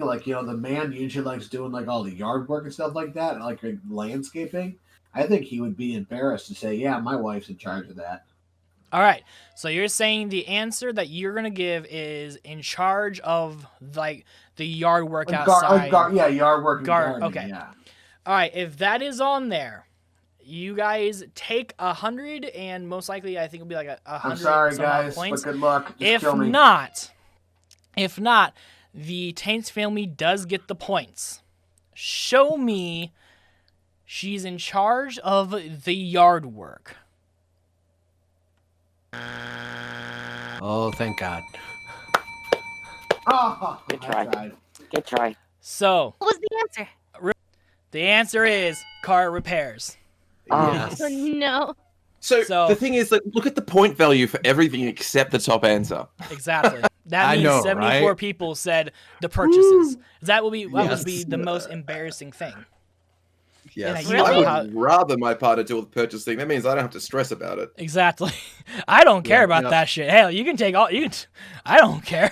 like, you know, the man usually likes doing like all the yard work and stuff like that, like landscaping. I think he would be embarrassed to say, yeah, my wife's in charge of that. All right. So you're saying the answer that you're going to give is in charge of like the yard work outside. Yeah, yard work and gardening, Okay. yeah. All right. If that is on there, you guys take 100 and most likely I think it'll be like 100. I'm sorry, some odd guys, points. but good luck. Just If kill me. if not, the Taintz family does get the points. Show me she's in charge of the yard work. Oh, thank God. Oh, Good try. I tried. Good try. So, What was the answer? the answer is car repairs. Yes. Oh, no. So, So- the thing is, like, look at the point value for everything except the top answer. Exactly. That I means know, 74 right? people said the purchases. That would be Yes. the most embarrassing thing. Yes. And I Really? would rather my partner do all the purchasing. That means I don't have to stress about it. Exactly. I don't care Yeah, about yeah. that shit. Hell, you can take all you can. I don't care.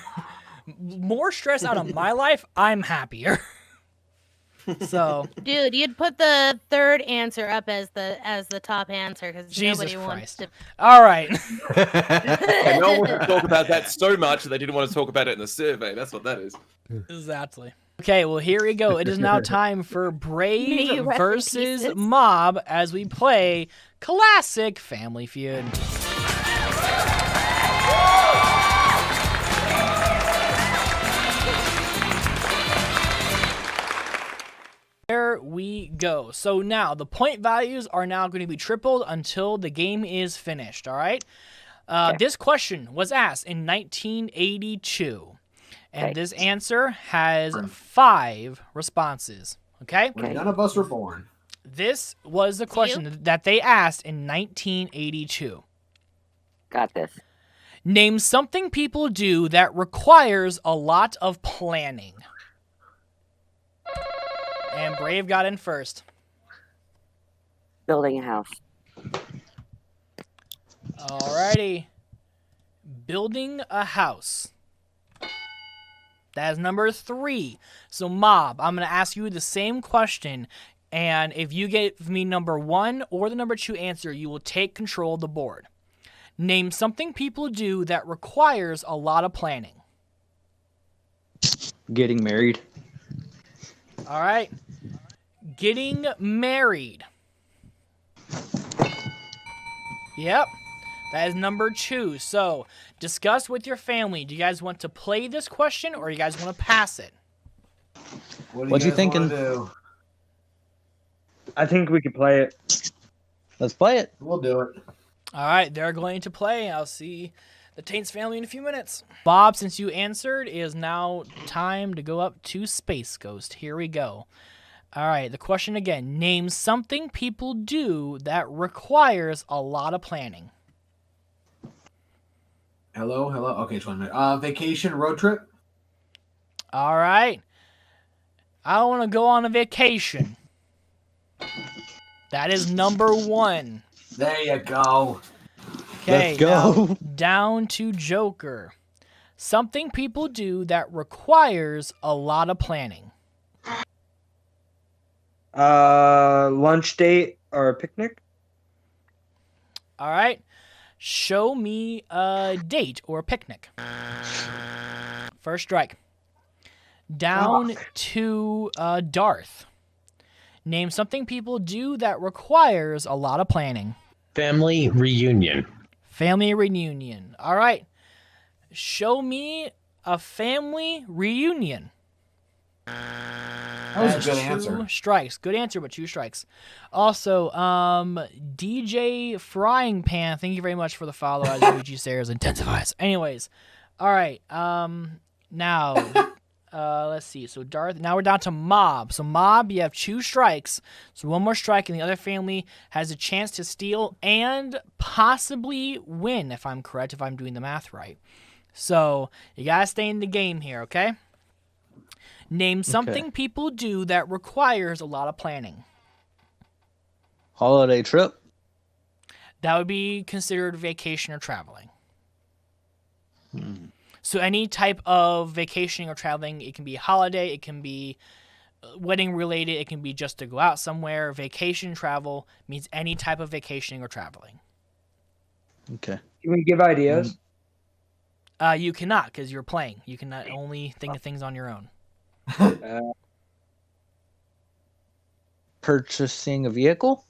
More stress out of my life, I'm happier. So, Dude, you'd put the 3rd answer up as the top answer because Jesus nobody wants Christ. to. All right. And no one can talk about that so much that they didn't want to talk about it in the survey. That's what that is. Exactly. Okay, well, here we go. It is now time for Me, Brave rest in versus pieces. Mob as we play classic Family Feud. There we go. So now the point values are now going to be tripled until the game is finished. All right. This question was asked in 1982, and this answer has 5 responses. Okay. When none of us were born. This was the question that they asked in 1982. Got this. Name something people do that requires a lot of planning. And Brave got in first. Building a house. Alrighty. Building a house. That is number 3. So, Mob, I'm going to ask you the same question. And if you give me number 1 or the number 2 answer, you will take control of the board. Name something people do that requires a lot of planning. Getting married. All right. Getting married. Yep. That is number 2. So, discuss with your family. Do you guys want to play this question or you guys want to pass it? What you thinking? Do? I think we could play it. Let's play it. We'll do it. All right, they're going to play. I'll see the Taintz family in a few minutes. Bob, since you answered, it is now time to go up to Space Ghost. Here we go. All right, the question again. Name something people do that requires a lot of planning. Hello. Okay, just 1 minute. Vacation, road trip. All right. I want to go on a vacation. That is number 1. There you go. Okay, Let's go. now down to Joker. Something people do that requires a lot of planning. Lunch date or a picnic? All right. Show me a date or a picnic. First strike. Down to Darth. Name something people do that requires a lot of planning. Family reunion. Family reunion. All right. Show me a family reunion. That was a good answer. 2 strikes. Good answer, but 2 strikes. Also, DJ Frying Pan, thank you very much for the follow as Luigi Sayers intensifies. Anyways, all right. Now, let's see. So Darth. Now we're down to Mob. So Mob, you have 2 strikes. So 1 more strike, and the other family has a chance to steal and possibly win, if I'm correct, if I'm doing the math right. So you gotta stay in the game here, okay? Name something people do that requires a lot of planning. Holiday trip. That would be considered vacation or traveling. So any type of vacationing or traveling, it can be a holiday, it can be wedding related, it can be just to go out somewhere. Vacation travel means any type of vacationing or traveling. Okay. Can we give ideas? You cannot, because you're playing. You cannot only think of things on your own. Purchasing a vehicle.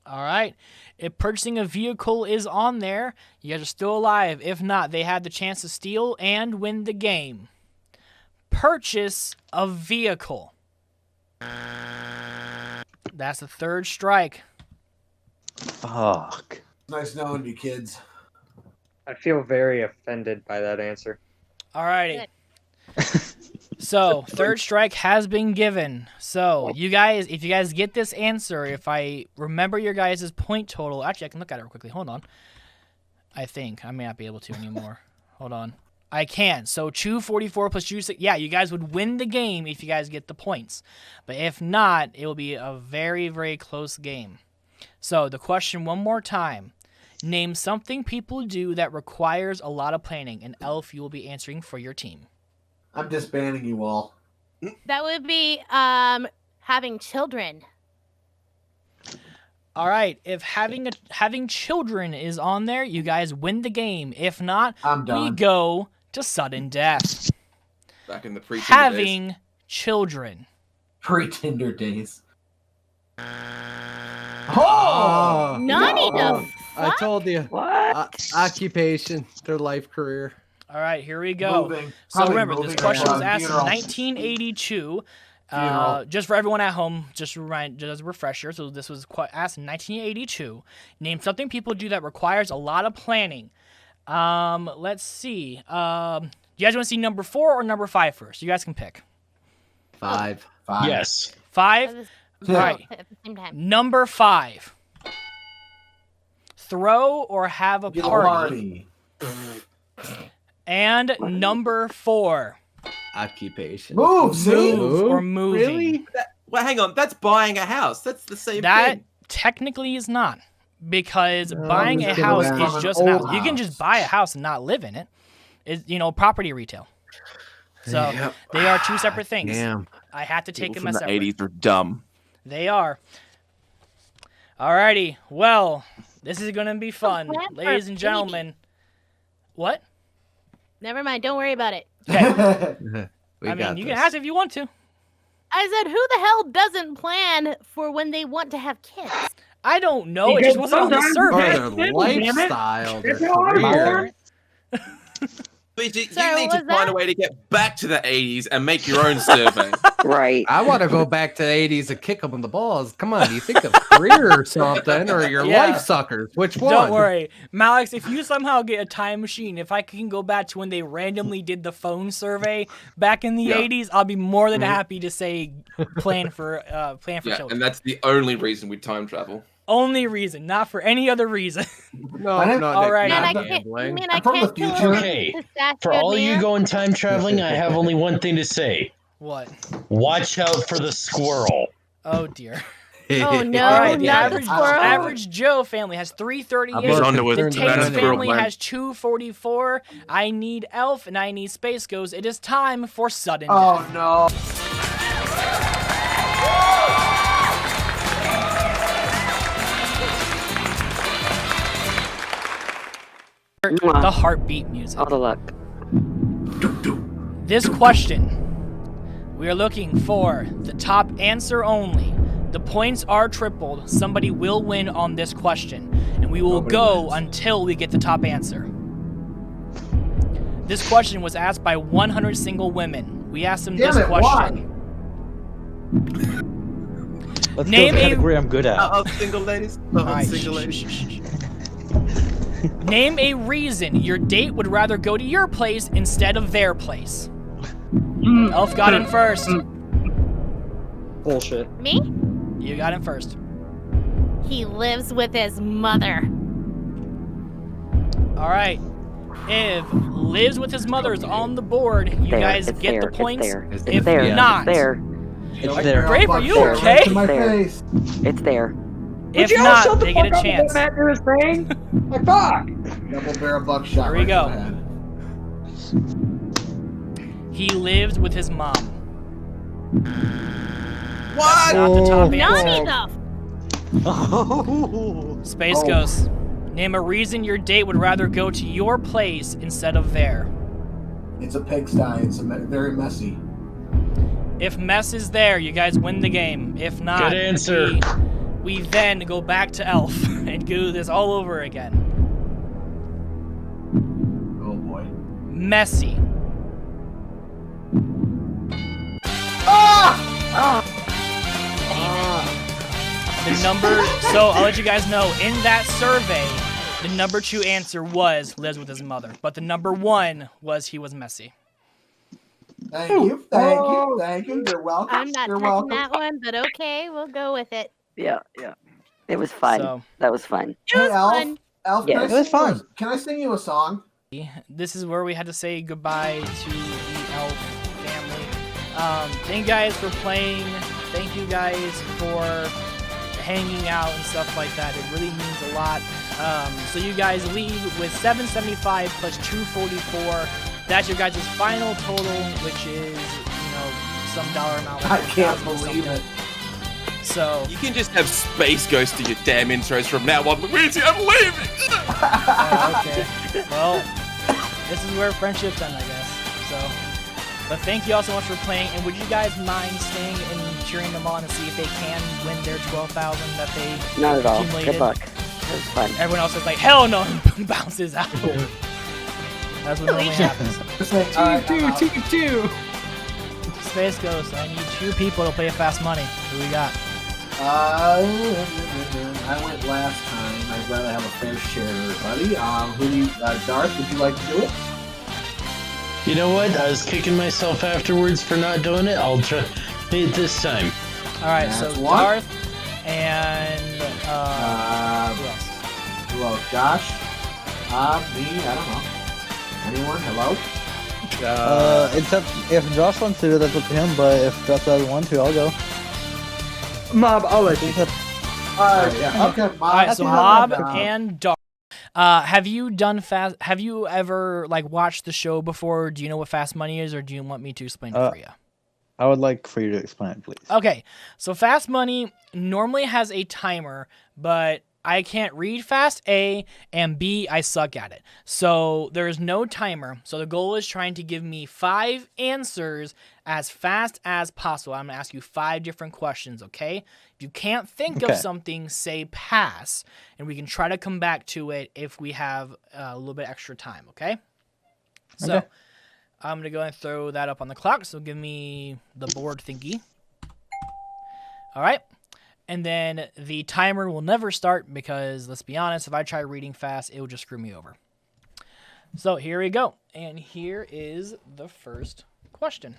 All right. If purchasing a vehicle is on there, you guys are still alive. If not, they had the chance to steal and win the game. Purchase a vehicle. That's the 3rd strike. Fuck. Nice knowing you, kids. I feel very offended by that answer. All righty. So, 3rd strike has been given. So, you guys, if you guys get this answer, if I remember your guys' point total, actually, I can look at it real quickly. Hold on. I think. I may not be able to anymore. Hold on. I can. So, 244 plus 260. Yeah, you guys would win the game if you guys get the points. But if not, it will be a very, very close game. So, the question one more time. Name something people do that requires a lot of planning. And Elf, you will be answering for your team. I'm disbanding you all. That would be having children. All right, if having children is on there, you guys win the game. If not, I'm done. we go to sudden death. Back in the pre-Tinder Having days. children. Pre-Tinder days. Oh! Nani the I told you. What? Occupation, their life career. All right, here we go. Moving. So Probably remember, this moving question or, was asked in funeral. 1982. Funeral. Just for everyone at home, just as a refresher. So this was asked in 1982. Name something people do that requires a lot of planning. Let's see. Do you guys want to see number 4 or number 5 first? You guys can pick. 5. Yes. 5. All right. At the same time. Number 5. Throw or have a Get a party. party. And number 4. Occupation. Move, see? Move or moving. Really? Well, hang on. That's buying a house. That's the same That thing. technically is not. Because No, buying I'm a just house gonna is have just an an old house. You can just house. buy a house and not live in it. It's, property retail. So Yep. they are 2 separate things. Damn. I had to take People them from as the separate. 80s are dumb. They are. Alrighty. Well, this is gonna be fun, plan for ladies and a gentlemen. What? Never mind. Don't worry about it. Okay. We I mean, got you this. can ask if you want to. I said, who the hell doesn't plan for when they want to have kids? I don't know. It Because just wasn't on the sometimes Or survey. that's their simple, damn it. lifestyle, their That's how I'm career. born. But you Sorry, need what to was find that? a way to get back to the 80s and make your own survey. Right. I want to go back to the 80s and kick them in the balls. Come on, you think of career or something, or your Yeah. life suckers? Which one? Don't worry, Malix. If you somehow get a time machine, if I can go back to when they randomly did the phone survey back in the Yeah. 80s, I'll be more than happy to say plan for Yeah, children. and that's the only reason we time travel. Only reason, not for any other reason. No, Man, no, all right. Man, I not can't. gambling. Man, I I'm from the can't kill future. a Okay, pistachio For all you man. going time traveling, I have only one thing to say. What? Watch out for the squirrel. Oh dear. Oh no, All right, the not the average squirrel. average Joe family has 338. His underwear The turned Taintz into squirrel family man. has 244. I need Elf and I need Space Ghost. It is time for sudden death. Oh no. The heartbeat music. All the luck. This question, we are looking for the top answer only. The points are tripled. Somebody will win on this question, and we will go until we get the top answer. This question was asked by 100 single women. We asked them Damn this it, question. Let's Name go a- category I'm good at. Single ladies. Alright, Single shh, ladies. shh, shh, shh. Name a reason your date would rather go to your place instead of their place. Elf got in first. Bullshit. Me? You got in first. He lives with his mother. All right. If lives with his mother is on the board, you There, guys it's get there, the it's points. there, it's If there, not, It's there. It's Like there. Brave, are buck you shot right okay? to my There. face. It's there. if Would you all not, shut the they get a fuck up chance. when Matt do his thing? Like, fuck. Double barrel buckshot. Here we right go. to the head. He lives with his mom. What? Not the top Naughty answer. though. Space Oh. Ghost. Name a reason your date would rather go to your place instead of there. It's a pigsty. It's very messy. If mess is there, you guys win the game. If not, Good answer. we then go back to Elf and do this all over again. Oh boy. Messy. The number, so I'll let you guys know, in that survey, the number 2 answer was lives with his mother, but the number 1 was he was messy. Thank you. Thank you. Thank you. You're welcome. I'm not You're touching welcome. that one, but okay, we'll go with it. Yeah, yeah. It was fun. So, That was fun. It was Hey, Elf. fun. Elf, Yeah. can I It was sing you a- fun. Can I sing you a song? this is where we had to say goodbye to the Elf family. Thank you guys for playing. Thank you guys for hanging out and stuff like that. It really means a lot. So you guys leave with 775 plus 244. That's your guys' final total, which is, some dollar amount. I like can't 1,000 or believe something. it. So, You can just have Space Ghost to your damn intros from now on. Luigi, I'm leaving! okay. Well, this is where friendships end, I guess. So, but thank you all so much for playing. And would you guys mind staying and cheering them on and see if they can win their 12,000 that they Not at all. accumulated? Good luck. It was fun. Everyone else is like, hell no, and bounces out. That's what normally happens. Just like, all right, I'm out. Space Ghost, I need 2 people to play Fast Money. Who we got? I went last time. I'd rather have a fair share, buddy. Who do you, Darth? Would you like to do it? You know what? I was kicking myself afterwards for not doing it. I'll try it this time. All right, so That's one. Darth and who else? Who else? Josh? Me? I don't know. Anyone? Hello? Except if Josh wants to do that, with him, but if Josh doesn't want to, I'll go. Mob, I'll let you. Yeah. Okay. All right, so Mob and and Darth. Have you done fast? Have you ever watched the show before? Do you know what Fast Money is, or do you want me to explain it for you? I would like for you to explain it, please. Okay, so Fast Money normally has a timer, but I can't read fast, A, and B, I suck at it. So there is no timer. So the goal is trying to give me 5 answers as fast as possible. I'm going to ask you 5 different questions, okay? If you can't think of something, say pass, and we can try to come back to it if we have a little bit extra time, okay? So I'm going to go and throw that up on the clock. So give me the board thingy. All right. And then the timer will never start because, let's be honest, if I try reading fast, it will just screw me over. So here we go. And here is the first question.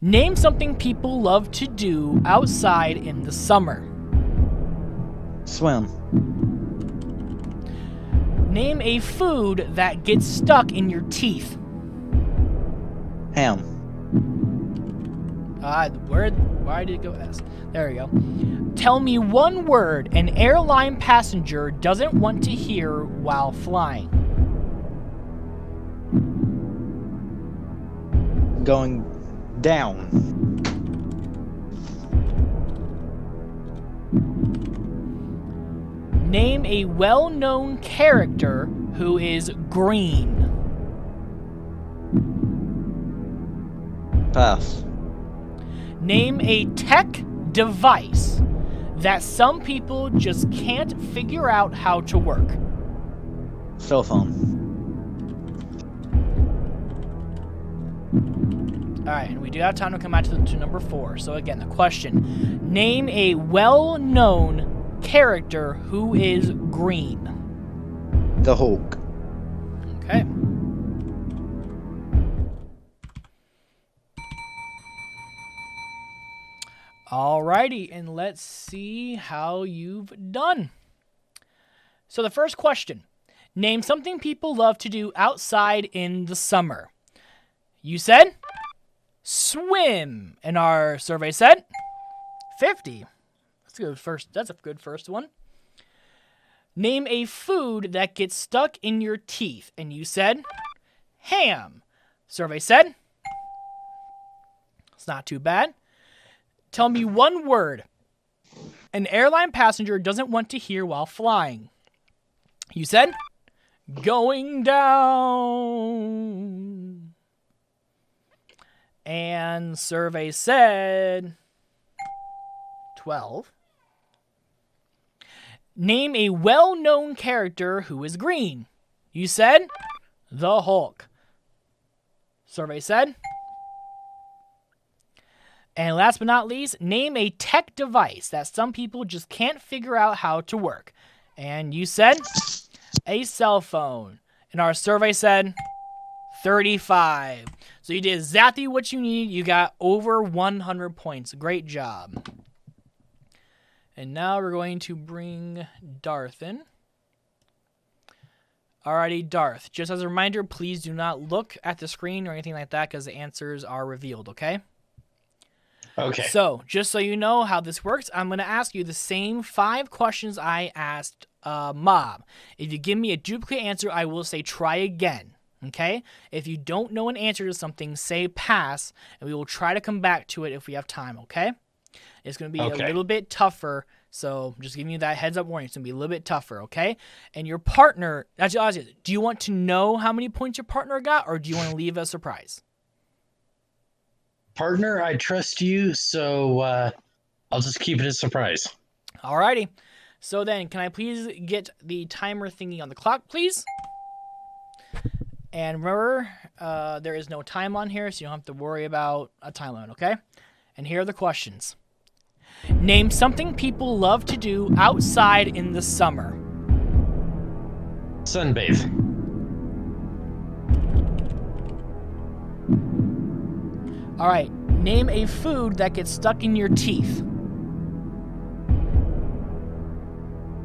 Name something people love to do outside in the summer. Swim. Name a food that gets stuck in your teeth. Ham. Why did it go S? There we go. Tell me one word an airline passenger doesn't want to hear while flying. Going down. Name a well-known character who is green. Pass. Name a tech device that some people just can't figure out how to work. Cell phone. Alright, and we do have time to come back to number 4. So again, the question. Name a well-known character who is green. The Hulk. Okay. Alrighty, and let's see how you've done. So the first question. Name something people love to do outside in the summer. You said swim, and our survey said 50. That's a good first one. Name a food that gets stuck in your teeth, and you said ham. Survey said it's not too bad. Tell me one word an airline passenger doesn't want to hear while flying. You said going down. And survey said 12. Name a well-known character who is green. You said the Hulk. Survey said. And last but not least, name a tech device that some people just can't figure out how to work. And you said a cell phone. And our survey said 35. So you did exactly what you needed. You got over 100 points. Great job. And now we're going to bring Darth in. Alrighty, Darth. Just as a reminder, please do not look at the screen or anything like that because the answers are revealed, okay? Okay. So, just so you know how this works, I'm going to ask you the same 5 questions I asked Mob. If you give me a duplicate answer, I will say try again, okay? If you don't know an answer to something, say pass, and we will try to come back to it if we have time, okay? It's going to be a little bit tougher, so just giving you that heads up warning. It's going to be a little bit tougher, okay? And your partner, actually, do you want to know how many points your partner got, or do you want to leave a surprise? Partner, I trust you, so I'll just keep it a surprise. Alrighty. So then, can I please get the timer thingy on the clock, please? And remember, there is no time on here, so you don't have to worry about a time limit, okay? And here are the questions. Name something people love to do outside in the summer. Sunbathe. All right. Name a food that gets stuck in your teeth.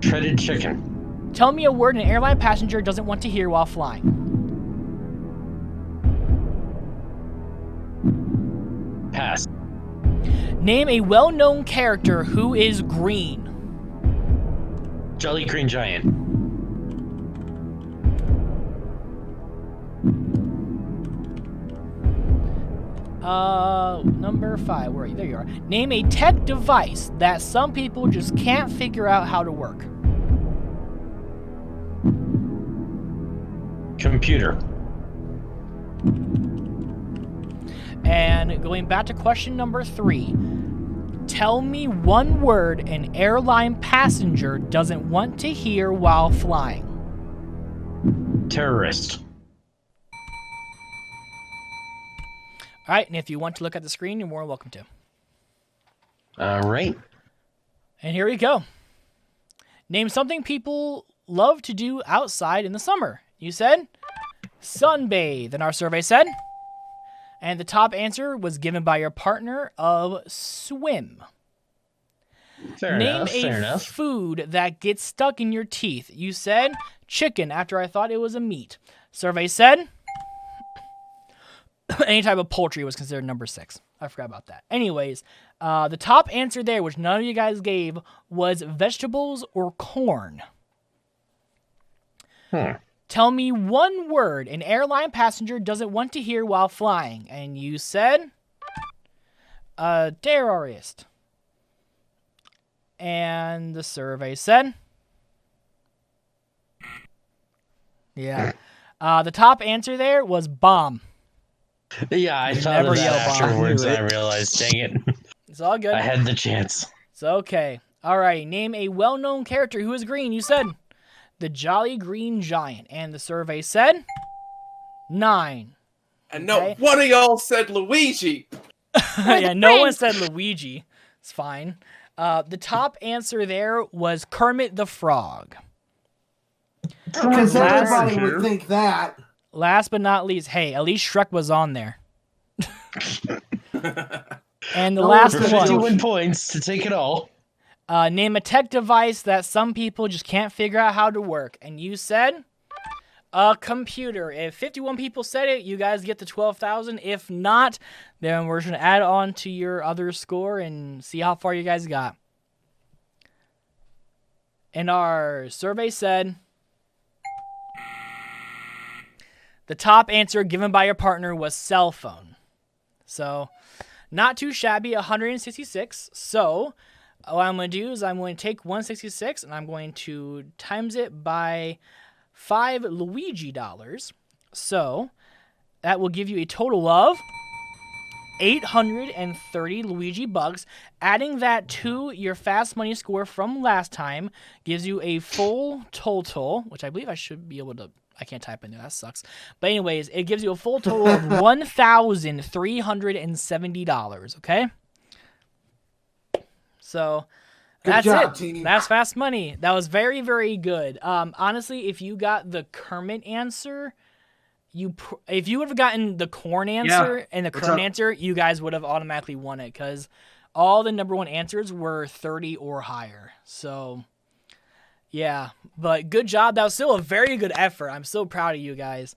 Shredded chicken. Tell me a word an airline passenger doesn't want to hear while flying. Pass. Name a well-known character who is green. Jolly Green Giant. Number 5. Where are you? There you are. Name a tech device that some people just can't figure out how to work. Computer. And going back to question number 3. Tell me one word an airline passenger doesn't want to hear while flying. Terrorist. All right, and if you want to look at the screen, you're more than welcome to. All right. And here we go. Name something people love to do outside in the summer. You said sunbathe, and our survey said. And the top answer was given by your partner of swim. Fair Name enough. a food that gets stuck in your teeth. You said chicken after I thought it was a meat. Survey said any type of poultry was considered number 6. I forgot about that. Anyways, the top answer there, which none of you guys gave, was vegetables or corn. Tell me one word an airline passenger doesn't want to hear while flying. And you said terrorist. And the survey said yeah. The top answer there was bomb. Yeah, I thought of that afterwards and I realized, dang it. It's all good. I had the chance. It's okay. All right, name a well-known character who is green. You said the Jolly Green Giant. And the survey said 9. And no, one of y'all said Luigi. Yeah, no one said Luigi. It's fine. The top answer there was Kermit the Frog. Because everybody would think that. Last but not least, hey, at least Shrek was on there. And the last For one. 51 points to take it all. Name a tech device that some people just can't figure out how to work. And you said a computer. If 51 people said it, you guys get the 12,000. If not, then we're just going to add on to your other score and see how far you guys got. And our survey said the top answer given by your partner was cell phone. So, not too shabby, 166. So, what I'm going to do is I'm going to take 166 and I'm going to times it by 5 Luigi dollars. So, that will give you a total of 830 Luigi bucks. Adding that to your fast money score from last time gives you a full total, which I believe I should be able to. I can't type in there. That sucks. But anyways, it gives you a full total of $1,370. Okay. So that's job, it. team. That's fast money. That was very, very good. Honestly, if you got the Kermit answer, if you would have gotten the corn answer and the Kermit answer, you guys would have automatically won it because all the number 1 answers were 30 or higher. So yeah, but good job. That was still a very good effort. I'm so proud of you guys.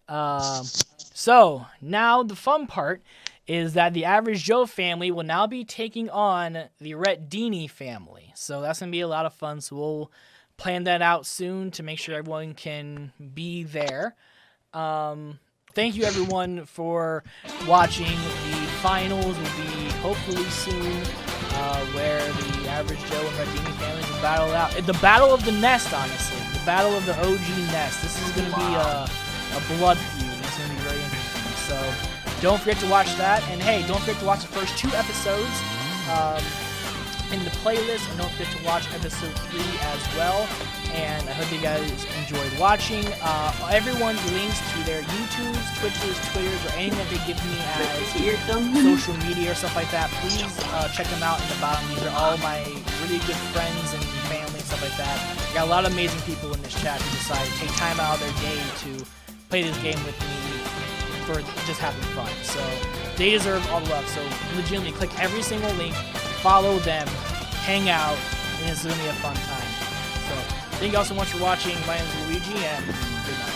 So now the fun part is that the Average Joe family will now be taking on the Rettini family. So that's going to be a lot of fun. So we'll plan that out soon to make sure everyone can be there. Thank you everyone for watching. The finals will be hopefully soon, where the Average Joe and Rettini families will battle out. The battle of the nest, honestly. The battle of the OG nest. This is going to be a blood feud. It's going to be very interesting. So don't forget to watch that. And hey, don't forget to watch the first 2 episodes in the playlist. And don't forget to watch episode 3 as well. And I hope you guys enjoyed watching. Everyone's links to their YouTubes, Twitches, Twitters, or anything that they give me as social media or stuff like that, please check them out in the bottom. These are all my really good friends and family and stuff like that. I got a lot of amazing people in this chat who decide to take time out of their day to play this game with me for just having fun. So they deserve all the love. So legitimately click every single link, follow them, hang out, and it's going to be a fun time. So thank you all so much for watching. My name is Luigi, and good night.